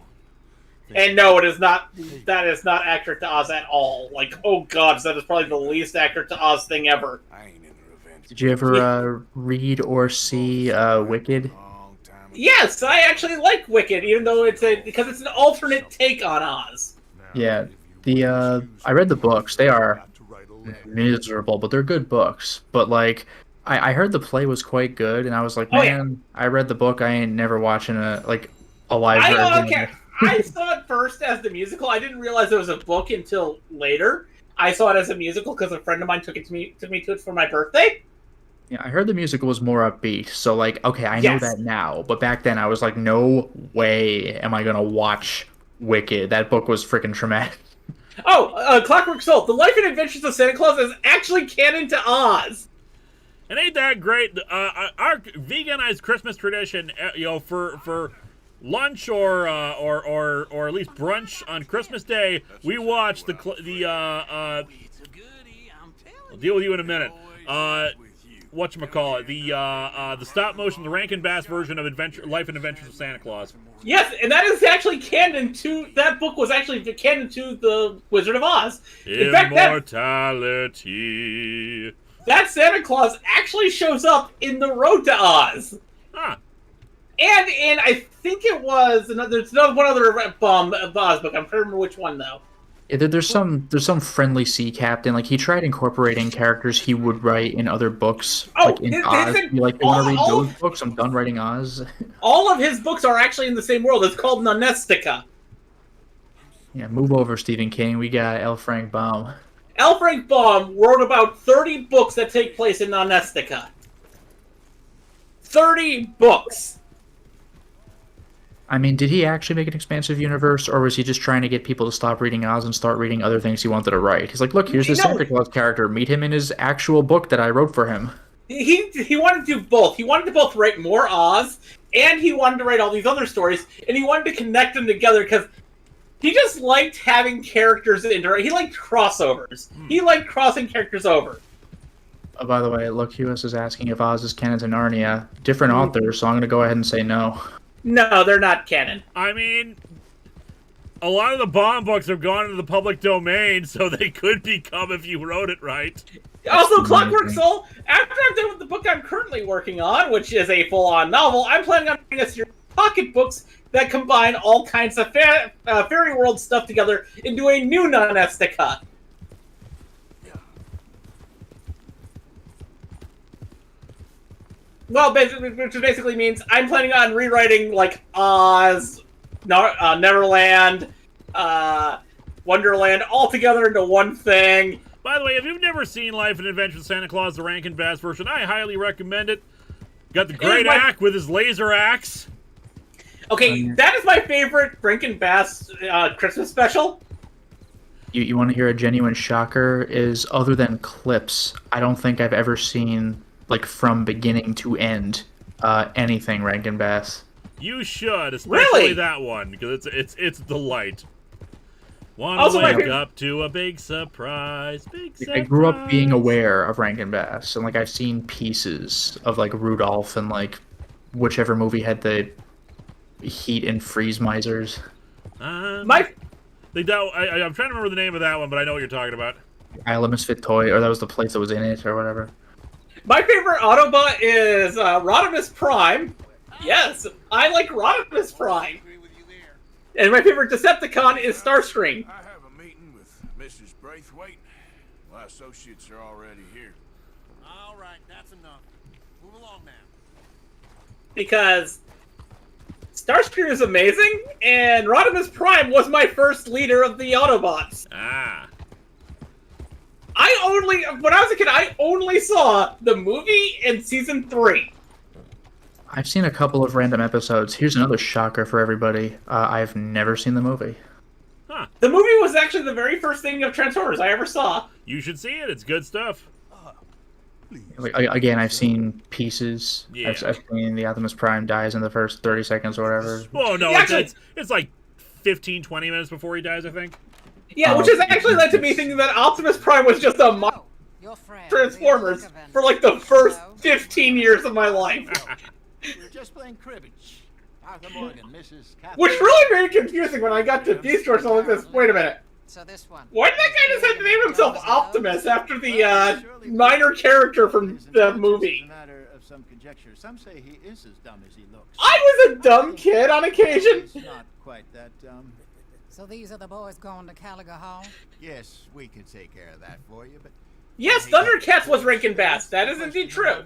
And no, it is not. That is not accurate to Oz at all. Like, oh god, that is probably the least accurate to Oz thing ever. I ain't in revenge. Did you ever read or see Wicked? Long time ago. Yes, I actually like Wicked, even though because it's an alternate take on Oz. Yeah, I read the books. They are miserable, but they're good books. But like, I heard the play was quite good, and I was like, Oh, yeah. man, I read the book. I ain't never watching a live I version. okay. I saw it first as the musical. I didn't realize there was a book until later. I saw it as a musical because a friend of mine took me to it for my birthday. Yeah, I heard the musical was more upbeat. So like, okay, I know Yes. that now. But back then, I was like, no way am I gonna watch Wicked. That book was freaking traumatic. Oh, Clockwork Soul. The Life and Adventures of Santa Claus is actually canon to Oz. And ain't that great? Our veganized Christmas tradition, for lunch or at least brunch on Christmas Day, we watch I'll deal with you in a minute. Whatchamacallit, the stop motion, the Rankin Bass version of Life and Adventures of Santa Claus. Yes, and that is actually canon to... That book was actually canon to The Wizard of Oz. In fact, Immortality. that Santa Claus actually shows up in The Road to Oz. Huh. And in, I think it was... There's one other Oz book. I'm trying to remember which one, though. Yeah, there's some friendly sea captain. Like he tried incorporating characters he would write in other books, Oh, like in his- Oz. his- You like, you want to read all- those books? I'm done writing Oz. All of his books are actually in the same world. It's called Nonestica. Yeah, move over, Stephen King. We got L. Frank Baum. L. Frank Baum wrote about 30 books that take place in Nonestica. 30 books! I mean, did he actually make an expansive universe, or was he just trying to get people to stop reading Oz and start reading other things he wanted to write? He's like, look, here's this Santa Claus character. Meet him in his actual book that I wrote for him. He wanted to do both. He wanted to both write more Oz, and he wanted to write all these other stories, and he wanted to connect them together because he just liked having characters interact. He liked crossovers. He liked crossing characters over. Oh, by the way, look, US is asking if Oz is canon to Narnia. Different author, so I'm going to go ahead and say no. No, they're not canon. I mean, a lot of the Baum books have gone into the public domain, so they could become if you wrote it right. Also, Clockwork Soul, after I'm done with the book I'm currently working on, which is a full-on novel, I'm planning on writing a series of pocket books that combine all kinds of fairy world stuff together into a new Nonestica. Well, which basically means I'm planning on rewriting, like, Oz, Neverland, Wonderland, all together into one thing. By the way, if you've never seen Life and Adventures of Santa Claus, the Rankin Bass version, I highly recommend it. Got the great axe with his laser axe. Okay, that is my favorite Rankin Bass Christmas special. You want to hear a genuine shocker? Is other than clips, I don't think I've ever seen, like, from beginning to end, anything Rankin Bass. You should, especially Really? that one, because it's delight. Want Also, to my wake favorite- up to a big surprise, I grew up being aware of Rankin Bass, and like I've seen pieces of like Rudolph and like whichever movie had the heat and freeze misers. I'm trying to remember the name of that one, but I know what you're talking about. Isle of Misfit Toy, or that was the place that was in it, or whatever. My favorite Autobot is Rodimus Prime. Yes, I like Rodimus Prime. And my favorite Decepticon is Starscream. I have a meeting with Mrs. Braithwaite. My associates are already here. All right, that's enough. Move along now. Because Starscream is amazing, and Rodimus Prime was my first leader of the Autobots. Ah. When I was a kid, I only saw the movie in Season 3. I've seen a couple of random episodes. Here's another shocker for everybody. I've never seen the movie. Huh. The movie was actually the very first thing of Transformers I ever saw. You should see it. It's good stuff. Like, again, I've seen pieces. Yeah. I've seen the Optimus Prime dies in the first 30 seconds or whatever. Oh, no, Yeah, it's like 15, 20 minutes before he dies, I think. Yeah, which has actually led to me thinking that Optimus Prime was just a Transformers for like the first 15 years of my life. We're just playing cribbage. Arthur Morgan, Mrs. Catherine. Which really made it confusing when I got to Beast Wars and I was like, wait a minute. So this one. Why did that guy decide to name himself Optimus after the minor character from the movie? It's a matter of some conjecture. Some say he is as dumb as he looks. I was a dumb kid on occasion. He's not quite that dumb. So these are the boys going to Caliga Hall? Yes, we can take care of that for you, but... Yes, Thundercats was Rankin Bass. That is indeed true.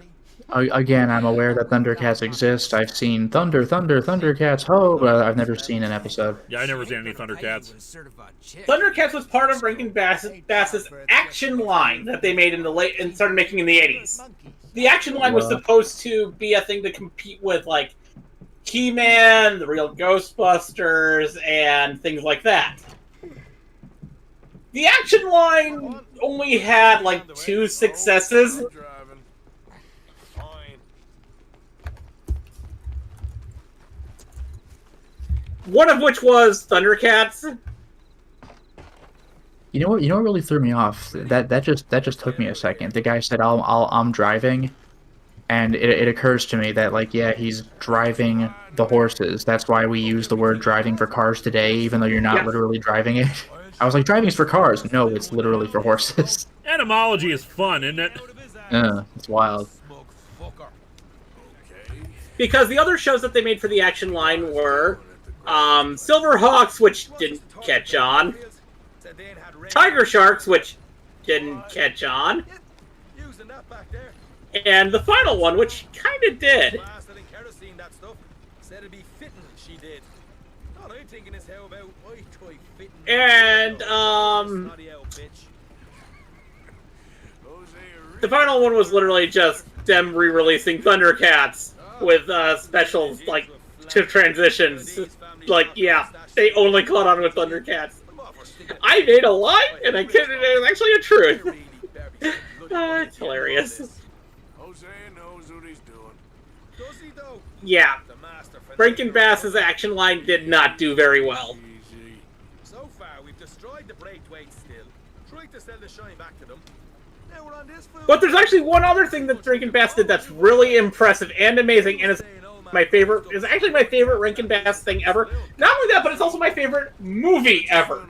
Again, I'm aware that Thundercats exist. I've seen Thundercats, ho, but I've never seen an episode. Yeah, I've never seen any Thundercats. Thundercats was part of Rankin Bass's action line that they made in the late and started making in the 80s. The action line was supposed to be a thing to compete with, like, He-Man, the real Ghostbusters, and things like that. The action line only had, like, 2 successes. One of which was Thundercats. You know what really threw me off? That just took me a second. The guy said, I'm driving, and it occurs to me that, like, yeah, he's driving the horses. That's why we use the word driving for cars today, even though you're not literally driving it. I was like, driving is for cars. No, it's literally for horses. Etymology is fun, isn't it? It's wild. Because the other shows that they made for the action line were Silverhawks, which didn't catch on, Tiger Sharks, which didn't catch on, and the final one, which kind of did. And, the final one was literally just them re-releasing Thundercats with, special, like, transitions. Like, yeah, they only caught on with Thundercats. I made a lie, and I couldn't, it was actually a truth. It's hilarious. Jose knows what he's doing. Does he though? Yeah. Rankin Bass's action line did not do very well. So far, we've destroyed the Braithwaite still. Tried to sell the shine back to them. Now we're on this food. But there's actually one other thing that Rankin Bass did that's really impressive and amazing, and it's my favorite. It's actually my favorite Rankin Bass thing ever. Not only that, but it's also my favorite movie ever.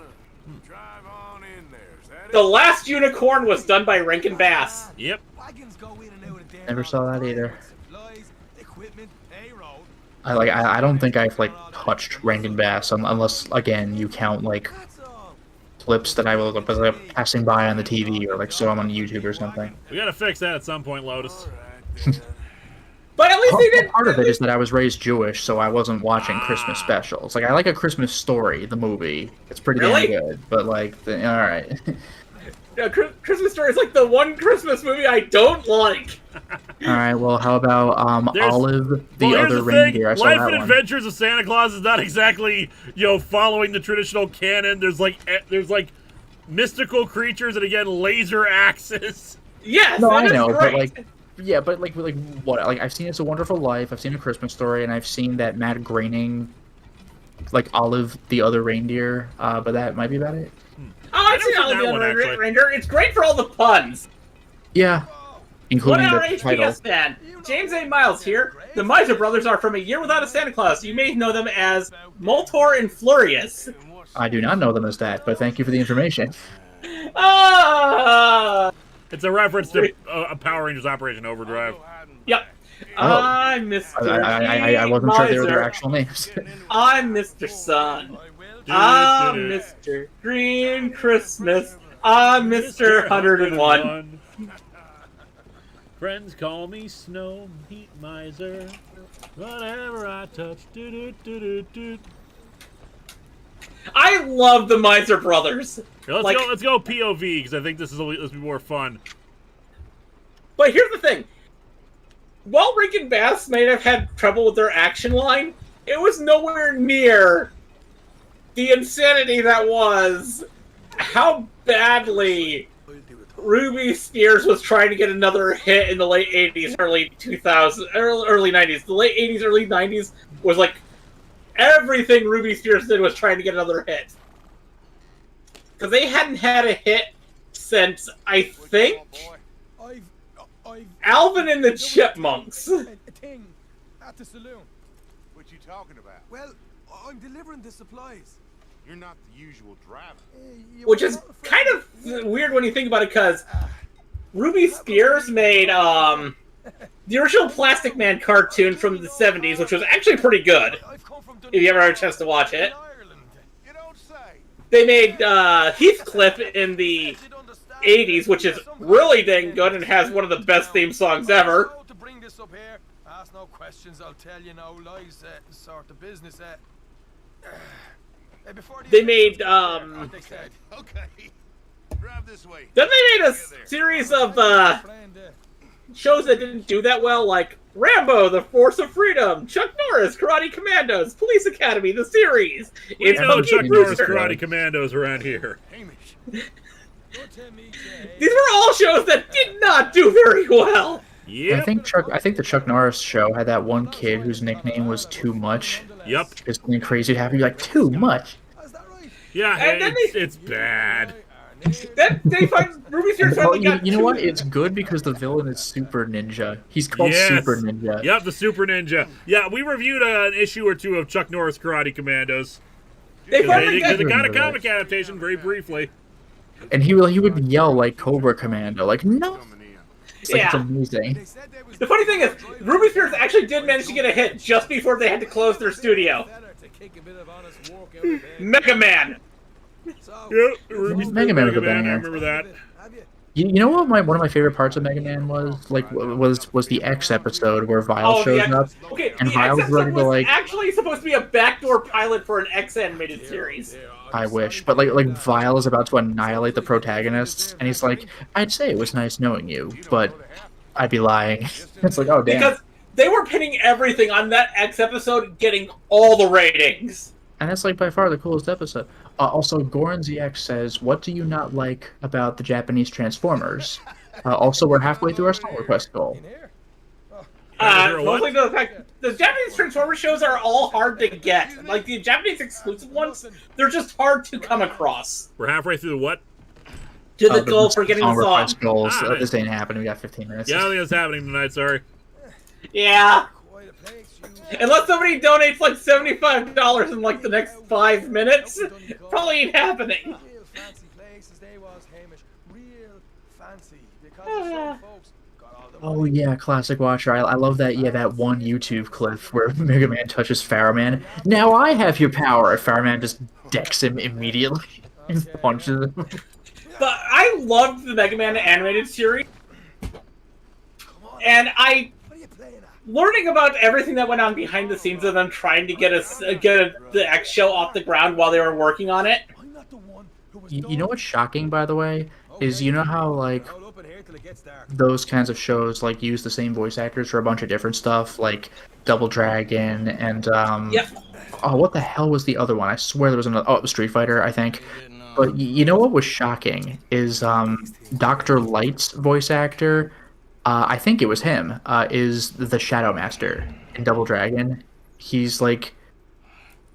The Last Unicorn was done by Rankin Bass. Yep. Never saw that either. I don't think I've like touched Rankin Bass unless again you count like clips that I was like, passing by on the TV or like saw them on YouTube or something. We gotta fix that at some point, Lotus. But at least they did. Part of it is that I was raised Jewish, so I wasn't watching Christmas specials. Like I like A Christmas Story, the movie. It's pretty damn good, but like, all right. Yeah, Christmas Story is like the one Christmas movie I don't like. All right, well, how about Olive, the Other Reindeer? I saw Life that and one. Adventures of Santa Claus is not exactly, following the traditional canon. There's like mystical creatures and again laser axes. Yes, no, I know, great. but like, yeah, but like what? Like I've seen It's a Wonderful Life, I've seen A Christmas Story, and I've seen that Matt Groening, like Olive, the Other Reindeer. But that might be about it. Oh, I've seen Olive the Other Reindeer. It's great for all the puns. Yeah, including What the title. HPS fan? James A. Miles here. The Miser Brothers are from A Year Without a Santa Claus. You may know them as Moltor and Flurious. I do not know them as that, but thank you for the information. It's a reference to Power Rangers Operation Overdrive. Yep. I'm Mr. I wasn't sure they were their actual names. I'm Mr. Sun. I'm Mr. Green Christmas. I'm Mr. 101. Friends call me Snow Heat Miser. Whatever I touch, do. I love the Miser Brothers. Here, let's go POV because I think this will be more fun. But here's the thing. while Rankin Bass may have had trouble with their action line, it was nowhere near the insanity that was how badly Ruby Spears was trying to get another hit in the late 80s, early 2000s, early 90s. The late 80s, early 90s was like everything Ruby Spears did was trying to get another hit. Because they hadn't had a hit since, I think, Alvin and the Chipmunks. A thing at the saloon. What you talking about? Well, I'm delivering the supplies. You're not the usual driver. Which is kind of weird when you think about it, because Ruby Spears made the original Plastic Man cartoon from the 70s, which was actually pretty good, if you ever had a chance to watch it. You don't say. They made Heathcliff in the 80s, which is really dang good and has one of the best theme songs ever. To bring this up here, ask no questions, I'll tell you no lies, sort of business. They made, Okay. Drive this way. then they made a series of shows that didn't do that well, like Rambo, The Force of Freedom, Chuck Norris, Karate Commandos, Police Academy, the series. It's no Chuck Norris Karate Commandos around here. These were all shows that did not do very well. Yep. I think the Chuck Norris show had that one kid whose nickname was Too Much. Yep. Just something crazy would happen. You're like, too much. Yeah, And then it's bad. Then they find Ruby Spears Well, finally got you know what? It's good because the villain is Super Ninja. He's called Yes. Super Ninja. Yep, the Super Ninja. Yeah, we reviewed an issue or two of Chuck Norris Karate Commandos. They finally They got got a comic adaptation very briefly. And he would yell like Cobra Commando, like, no! It's like, it's Yeah. amazing. The funny thing is, Ruby Spears actually did manage to get a hit just before they had to close their studio. Mega Man. Yep, Ruby Mega Man was a I banger. remember that. You know what one of my favorite parts of Mega Man was? Like, was the X episode where Vile shows up. Okay, And the Vile's X ready episode to, was like... actually supposed to be a backdoor pilot for an X animated series. I wish. But, like Vile is about to annihilate the protagonists, and he's like, I'd say it was nice knowing you, but I'd be lying. It's like, oh, damn. Because they were pinning everything on that X episode getting all the ratings. And that's, like, by far the coolest episode. Also, Goran ZX says, what do you not like about the Japanese Transformers? Also, we're halfway through our song request goal. Mostly to the fact the Japanese Transformers shows are all hard to get. Like, the Japanese exclusive ones, they're just hard to come across. We're halfway through the what? To the goal for getting the song. Request goals. Ah, This ain't happening. We got 15 minutes. Yeah, I don't think that's happening tonight, sorry. Yeah. Unless somebody donates like $75 in like the next 5 minutes, probably ain't happening. Oh yeah, Classic Watcher. I love that. Yeah, that one YouTube clip where Mega Man touches Pharaoh Man. Now I have your power. And Pharaoh Man just decks him immediately and punches him. But I loved the Mega Man animated series, and learning about everything that went on behind the scenes of them trying to get the X show off the ground while they were working on it. You know what's shocking, by the way, is you know how like those kinds of shows like use the same voice actors for a bunch of different stuff, like Double Dragon and Yep. Oh, what the hell was the other one? I swear there was another. Oh, it was Street Fighter, I think. But you know what was shocking is Dr. Light's voice actor. I think it was him. Is the Shadow Master in Double Dragon? He's like,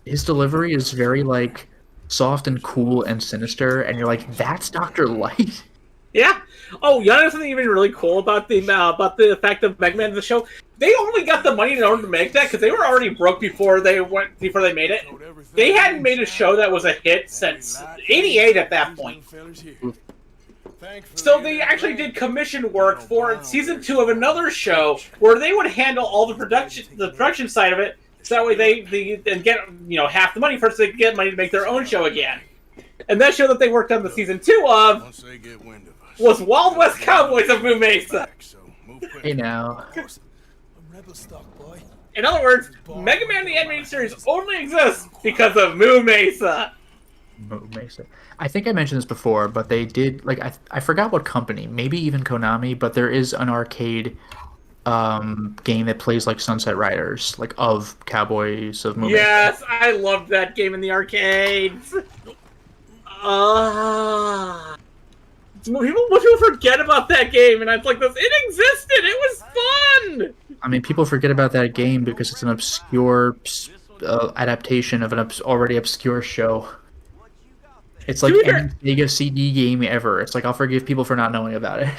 his delivery is very like soft and cool and sinister, and you're like, that's Dr. Light. Yeah. Oh, you know something even really cool about the fact of Mega Man the show? They only got the money in order to make that because they were already broke before they made it. They hadn't made a show that was a hit since '88 at that point. So they actually did commission work for season 2 of another show where they would handle all the production side of it. So that way they get half the money first. So they could get money to make their own show again. And that show that they worked on the season 2 of was Wild West Cowboys of Moo Mesa. Hey now. In other words, Mega Man the Animated Series only exists because of Moo Mesa. Moo Mesa. I think I mentioned this before, but they did, like, I forgot what company, maybe even Konami, but there is an arcade game that plays like Sunset Riders, like of Cowboys of Movement. Yes, I loved that game in the arcades. People forget about that game, and I was like, "This it existed. It was fun." I mean, people forget about that game because it's an obscure adaptation of an already obscure show. It's like any Sega CD game ever. It's like, I'll forgive people for not knowing about it.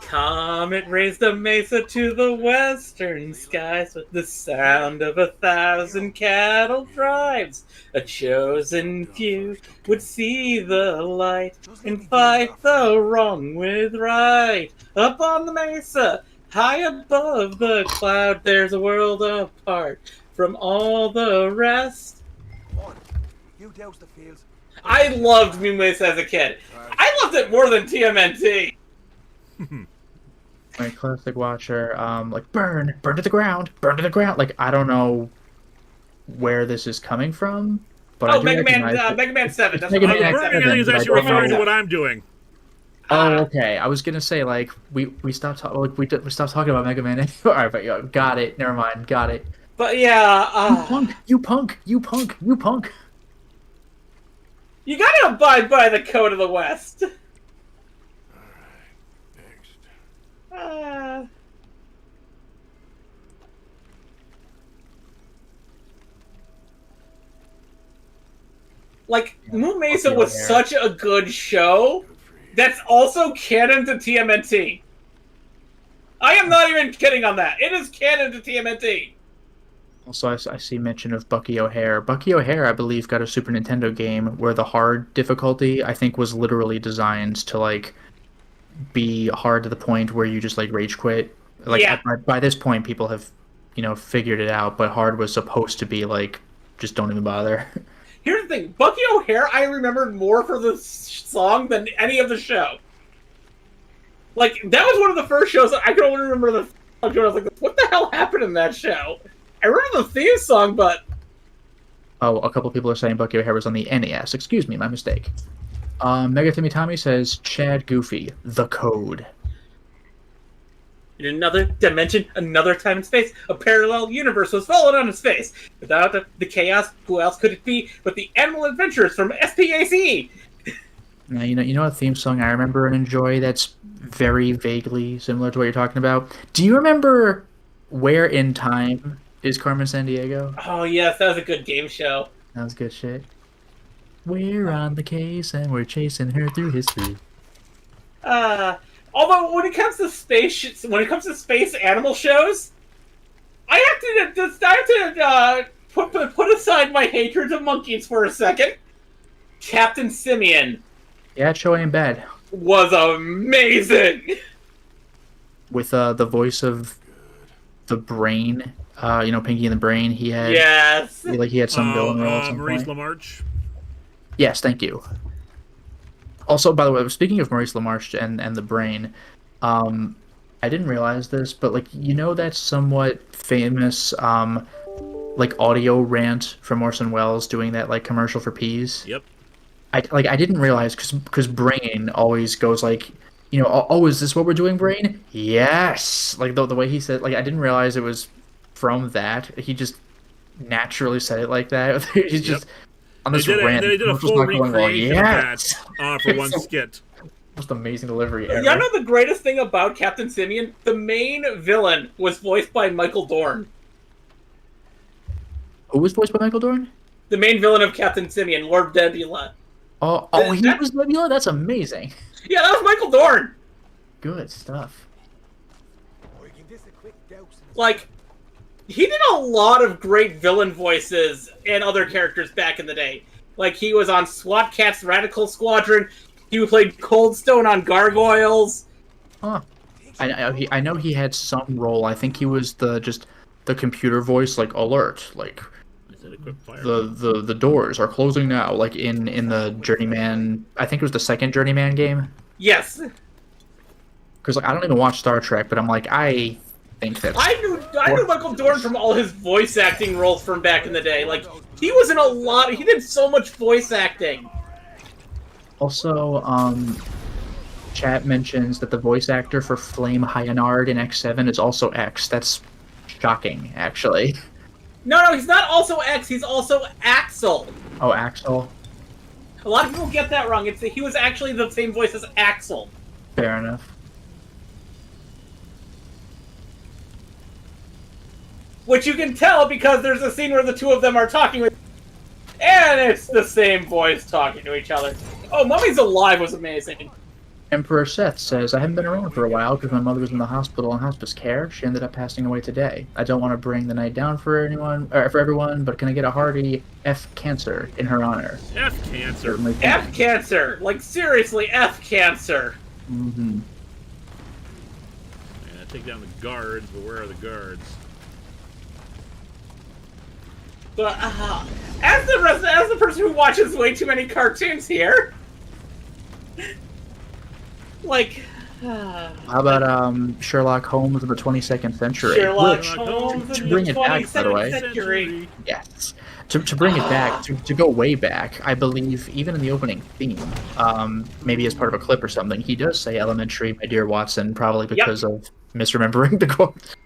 Comet raised a mesa to the western skies with the sound of 1,000 cattle drives. A chosen few would see the light and fight the wrong with right. Up on the mesa, high above the cloud, there's a world apart from all the rest. I loved New Mesa as a kid. I loved it more than TMNT. My classic watcher, like burn to the ground, burn to the ground. Like, I don't know where this is coming from, but I do Mega Man 7. That's Mega Man 7. Burning, I think, is actually referring to what I'm doing. Oh, okay. I was gonna say, like, we stopped we stopped talking about Mega Man. All right, but yeah, got it. Never mind, got it. But yeah, you punk. You gotta abide by the code of the West. Like, Moo Mesa was such a good show that's also canon to TMNT. I am not even kidding on that. It is canon to TMNT. Also, I see mention of Bucky O'Hare. Bucky O'Hare, I believe, got a Super Nintendo game where the hard difficulty, I think, was literally designed to, like, be hard to the point where you just, like, rage quit. Like, yeah. By this point, people have, figured it out, but hard was supposed to be, like, just don't even bother. Here's the thing. Bucky O'Hare, I remembered more for the song than any of the show. Like, that was one of the first shows that I could only remember the I was like, what the hell happened in that show? I remember the theme song, but... Oh, a couple people are saying Bucky O'Hare was on the NES. Excuse me, my mistake. Mega Timmy Tommy says, Chad Goofy, the code. In another dimension, another time and space, a parallel universe was fallen on its face. Without the chaos, who else could it be but the Animal Adventures from SPAC? Now, you know a theme song I remember and enjoy that's very vaguely similar to what you're talking about? Do you remember Where in Time is Carmen Sandiego? Oh, yes, that was a good game show. That was good shit. We're on the case and we're chasing her through history. Although when it comes to space animal shows, I have to put aside my hatred of monkeys for a second. Captain Simeon. Yeah, that show ain't bad. Was amazing. With the voice of the Brain, Pinky and the Brain. He had he had some villain role at some Maurice point. LaMarche. Yes, thank you. Also, by the way, speaking of Maurice LaMarche and the Brain, I didn't realize this, but that somewhat famous audio rant from Orson Welles doing that commercial for peas. Yep. I didn't realize because Brain always goes oh, is this what we're doing, Brain? Yes. The way he said, I didn't realize it was from that. He just naturally said it like that. He's just on this rant. They did a full recreation of that for one skit. Most amazing delivery ever. You know the greatest thing about Captain Simeon? The main villain was voiced by Michael Dorn. Who was voiced by Michael Dorn? The main villain of Captain Simeon, Lord Nebula. Oh, he was Nebula? That's amazing. Yeah, that was Michael Dorn. Good stuff. He did a lot of great villain voices and other characters back in the day. He was on SWAT Cat's Radical Squadron. He played Coldstone on Gargoyles. Huh. I know he had some role. I think he was the computer voice, alert, the doors are closing now, in the Journeyman. I think it was the second Journeyman game. Yes. Because I don't even watch Star Trek, but I'm I think that's... I knew Michael Dorn from all his voice acting roles from back in the day. He was in a lot. He did so much voice acting. Also, Chat mentions that the voice actor for Flame Hyanard in X7 is also X. That's shocking, actually. No, he's not also X. He's also Axel. Oh, Axel. A lot of people get that wrong. He was actually the same voice as Axel. Fair enough. Which you can tell because there's a scene where the two of them are talking with, and it's the same voice talking to each other. Oh, Mummy's Alive was amazing. Emperor Seth says, I haven't been around for a while because my mother was in the hospital on hospice care. She ended up passing away today. I don't want to bring the night down for everyone, but can I get a hearty F cancer in her honor? F cancer. F cancer. Like, seriously, F cancer. Mm-hmm. Yeah, take down the guards, but where are the guards? But, as the person who watches way too many cartoons here, like, how about Sherlock Holmes of the 22nd century? Sherlock Holmes to bring of the it back, by the way. 22nd century. Yes. To bring it back, to go way back, I believe, even in the opening theme, maybe as part of a clip or something, he does say elementary, my dear Watson, probably because of misremembering the quote.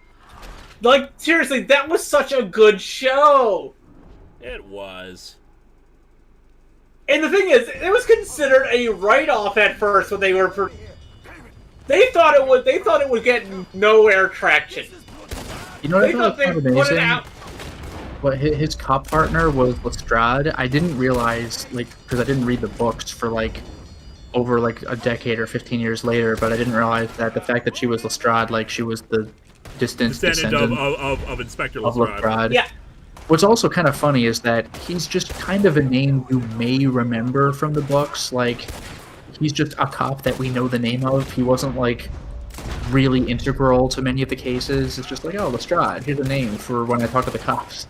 Like, seriously, that was such a good show! It was. And the thing is, it was considered a write-off at first when they were. They thought it would get nowhere traction. You know what they I thought was kind of amazing? out. What his cop partner was Lestrade. I didn't realize, because I didn't read the books for over a decade or 15 years later, but I didn't realize that the fact that she was Lestrade, she was the distant descendant of Inspector Lestrade. Yeah. What's also kind of funny is that he's just kind of a name you may remember from the books. He's just a cop that we know the name of. He wasn't, really integral to many of the cases. It's just oh, Lestrade, here's a name for when I talk to the cops.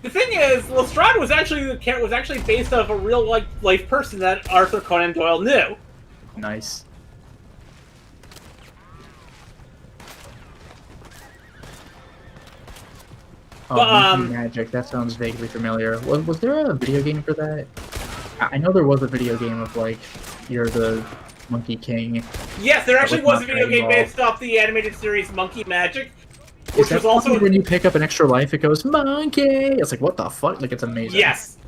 The thing is, Lestrade was actually based off a real life person that Arthur Conan Doyle knew. Nice. Monkey Magic, that sounds vaguely familiar. Was there a video game for that? I know there was a video game of you're the Monkey King. Yes, there actually was a video game based off the animated series Monkey Magic, which was also when you pick up an extra life, it goes Monkey. It's what the fuck? It's amazing. Yes.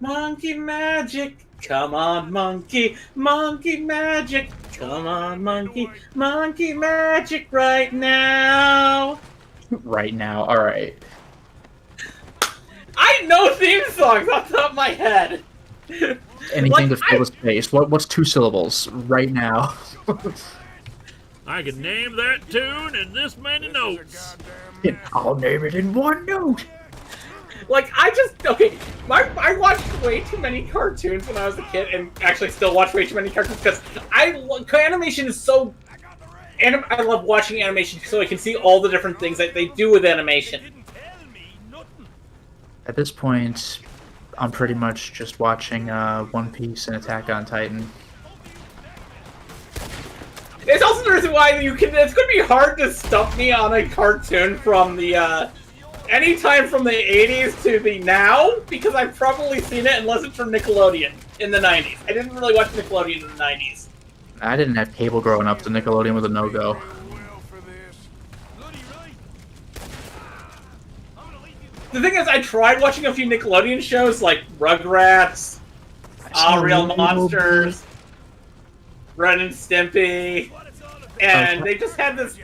Monkey Magic, come on, monkey, monkey magic, come on, monkey, monkey magic right now. Right now, all right. I know theme songs off the top of my head. Anything to fill the space. What's 2 syllables? Right now. I can name that tune in this many notes. I'll name it in 1 note. I watched way too many cartoons when I was a kid, and actually still watch way too many cartoons because animation is so. I love watching animation so I can see all the different things that they do with animation. At this point, I'm pretty much just watching One Piece and Attack on Titan. It's also the reason why it's going to be hard to stump me on a cartoon from the, anytime from the 80s to the now, because I've probably seen it unless it's from Nickelodeon in the 90s. I didn't really watch Nickelodeon in the 90s. I didn't have cable growing up, so Nickelodeon was a no-go. The thing is, I tried watching a few Nickelodeon shows like Rugrats, Real Monsters, Ren and Stimpy, and they just had this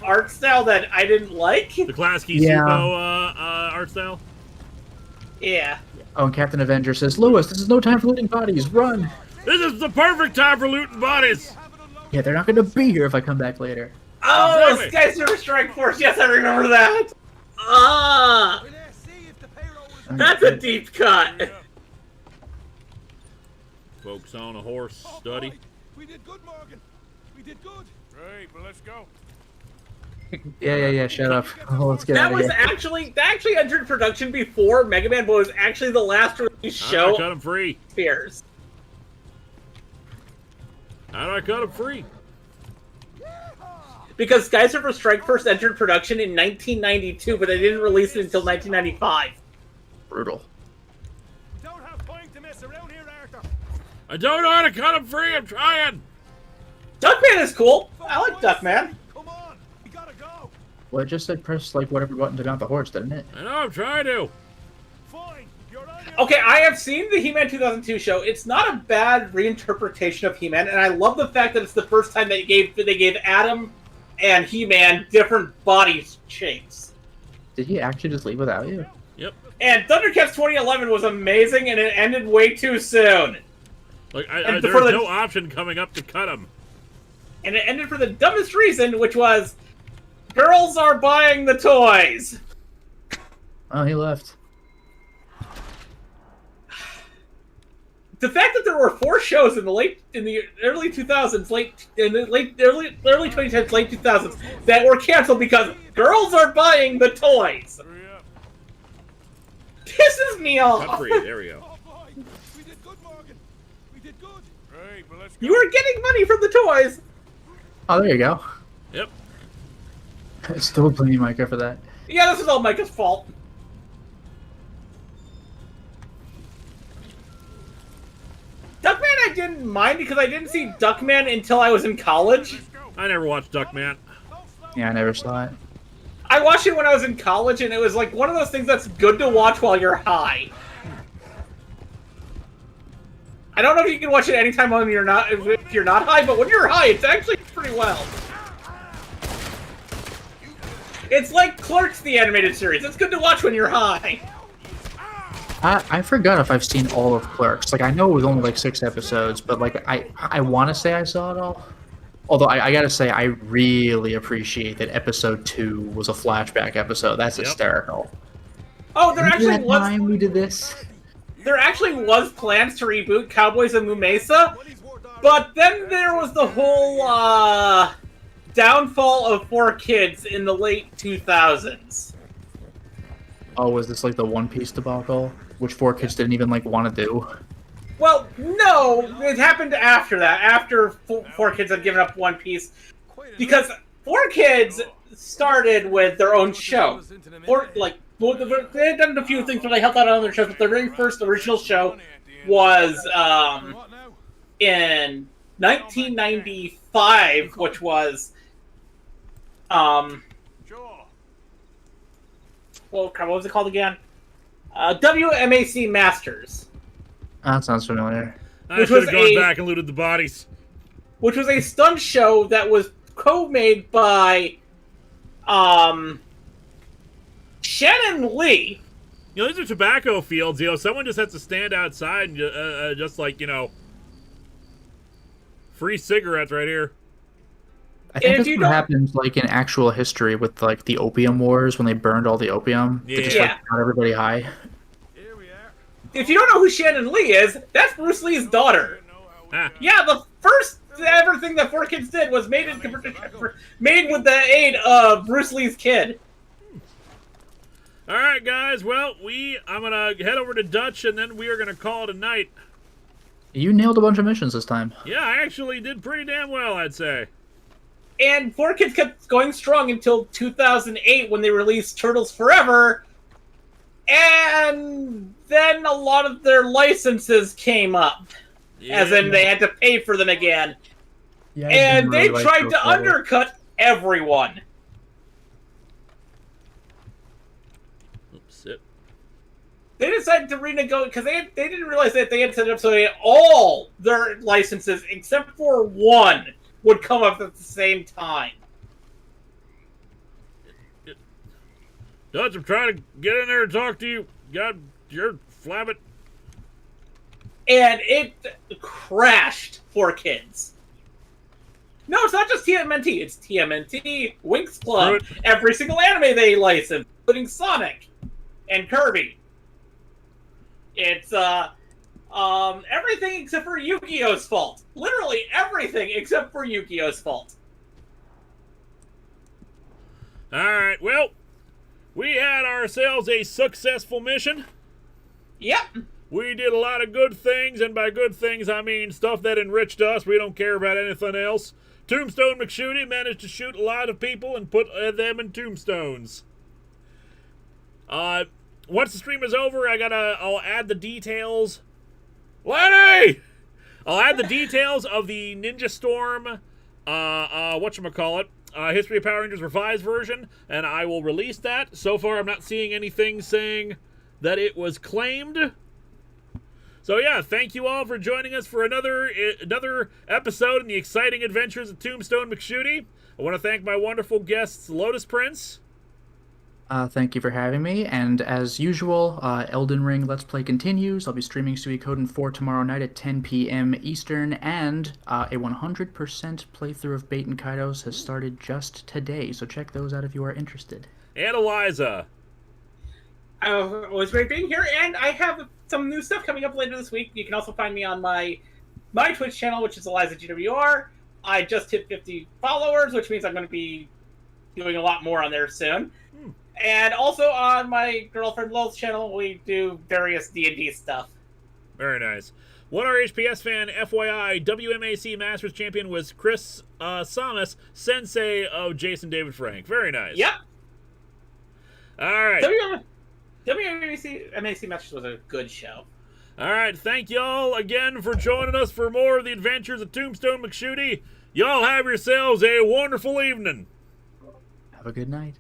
art style that I didn't like. The Klasky Supo art style? Yeah. Oh, and Captain Avenger says, Lewis, this is no time for looting bodies, run! This is the perfect time for looting bodies! Yeah, they're not gonna be here if I come back later. Oh, Sky Server Strike Force, yes, I remember that! That's a deep cut! Folks on a horse study. We did good, Morgan. We did good. Great, well, let's go. Yeah, shut up. Oh, let's get out of here. That actually entered production before Mega Man, but was actually the last release show. I cut him free. Spears. How do I cut him free? Because Sky Surfer Strike first entered production in 1992, but they didn't release it until 1995. Brutal. Don't have time to mess around here, Arthur. I don't know how to cut him free. I'm trying. Duckman is cool. I like Duckman. Come on, we gotta go. Well, it just said press like whatever button to mount the horse, didn't it? I know. I'm trying to. Fine, you're on your Okay, I have seen the He-Man 2002 show. It's not a bad reinterpretation of He-Man, and I love the fact that it's the first time they gave Adam and He-Man different body shapes. Did he actually just leave without you? Yep. And Thundercats 2011 was amazing, and it ended way too soon. Like And there's no option coming up to cut him. And it ended for the dumbest reason, which was girls are buying the toys. Oh, he left. The fact that there were 4 shows in the early 2000s, early 2010s, late 2000s that were canceled because girls are buying the toys. Hurry up. Pisses me off. Cut free. There we go. Oh boy, we did good, Morgan. We did good. Right, but let's go. You were getting money from the toys. Oh, there you go. Yep. Still blaming Micah for that. Yeah, this is all Micah's fault. Duckman I didn't mind because I didn't see Duckman until I was in college. I never watched Duckman. Yeah, I never saw it. I watched it when I was in college, and it was like one of those things that's good to watch while you're high. I don't know if you can watch it anytime when you're not, if you're not high, but when you're high, it's actually pretty well. It's like Clerks, the animated series. It's good to watch when you're high. I forgot if I've seen all of Clerks. Like, I know it was only like 6 episodes, but like I want to say I saw it all. Although I gotta say, I really appreciate that episode 2 was a flashback episode. That's hysterical. Oh, there actually That was. time we did this. There actually was plans to reboot Cowboys and Mumesa, but then there was the whole downfall of 4Kids in the late 2000s. Oh, was this like the One Piece debacle, which 4Kids didn't even like want to do? Well, no, it happened after that. After 4Kids had given up One Piece, because 4Kids started with their own show. They had done a few things where they helped out on other shows, but their very first original show was in 1995, which was well, what was it called again? WMAC Masters. That sounds familiar. I should have gone back and looted the bodies. Which was a stunt show that was co-made by Shannon Lee. You know, these are tobacco fields. You know, someone just has to stand outside and just like, you know, free cigarettes right here. I think that's what happened, like, in actual history with, like, the Opium Wars, when they burned all the opium. They just, like, got everybody high. If you don't know who Shannon Lee is, that's Bruce Lee's daughter. Yeah, the first ever thing that 4Kids did was made with the aid of Bruce Lee's kid. All right, guys. Well, I'm gonna head over to Dutch, and then we are gonna call it a night. You nailed a bunch of missions this time. Yeah, I actually did pretty damn well, I'd say. And 4Kids kept going strong until 2008 when they released Turtles Forever. And then a lot of their licenses came up. As in, they had to pay for them again. Yeah, and they tried to undercut everyone. Oops. They decided to renegotiate because they didn't realize that they had set it up so that all their licenses, except for one, would come up at the same time. Dutch, I'm trying to get in there and talk to you. God, you're flabbit. And it crashed 4Kids. No, it's not just TMNT. It's TMNT, Winx Club, every single anime they license, including Sonic and Kirby. It's everything except for Yu-Gi-Oh's fault. Literally everything except for Yu-Gi-Oh's fault. Alright, well, we had ourselves a successful mission. Yep. We did a lot of good things, and by good things I mean stuff that enriched us. We don't care about anything else. Tombstone McShooty managed to shoot a lot of people and put them in tombstones. Once the stream is over, I'll add the details. Lenny! I'll add the details of the Ninja Storm, whatchamacallit, History of Power Rangers revised version, and I will release that. So far, I'm not seeing anything saying that it was claimed. So yeah, thank you all for joining us for another episode in the exciting adventures of Tombstone McShooty. I want to thank my wonderful guests, Lotus Prince. Thank you for having me, and as usual, Elden Ring Let's Play continues. I'll be streaming Suikoden 4 tomorrow night at 10 p.m. Eastern, and a 100% playthrough of Bait and Kaidos has started just today, so check those out if you are interested. And Eliza. It was great being here, and I have some new stuff coming up later this week. You can also find me on my Twitch channel, which is ElizaGWR. I just hit 50 followers, which means I'm going to be doing a lot more on there soon. And also on my girlfriend Lol's channel, we do various D&D stuff. Very nice. One RHPS fan, FYI, WMAC Masters Champion was Chris Samus, sensei of Jason David Frank. Very nice. Yep. All right. WMAC Masters was a good show. All right. Thank y'all again for joining us for more of the adventures of Tombstone McShooty. Y'all have yourselves a wonderful evening. Have a good night.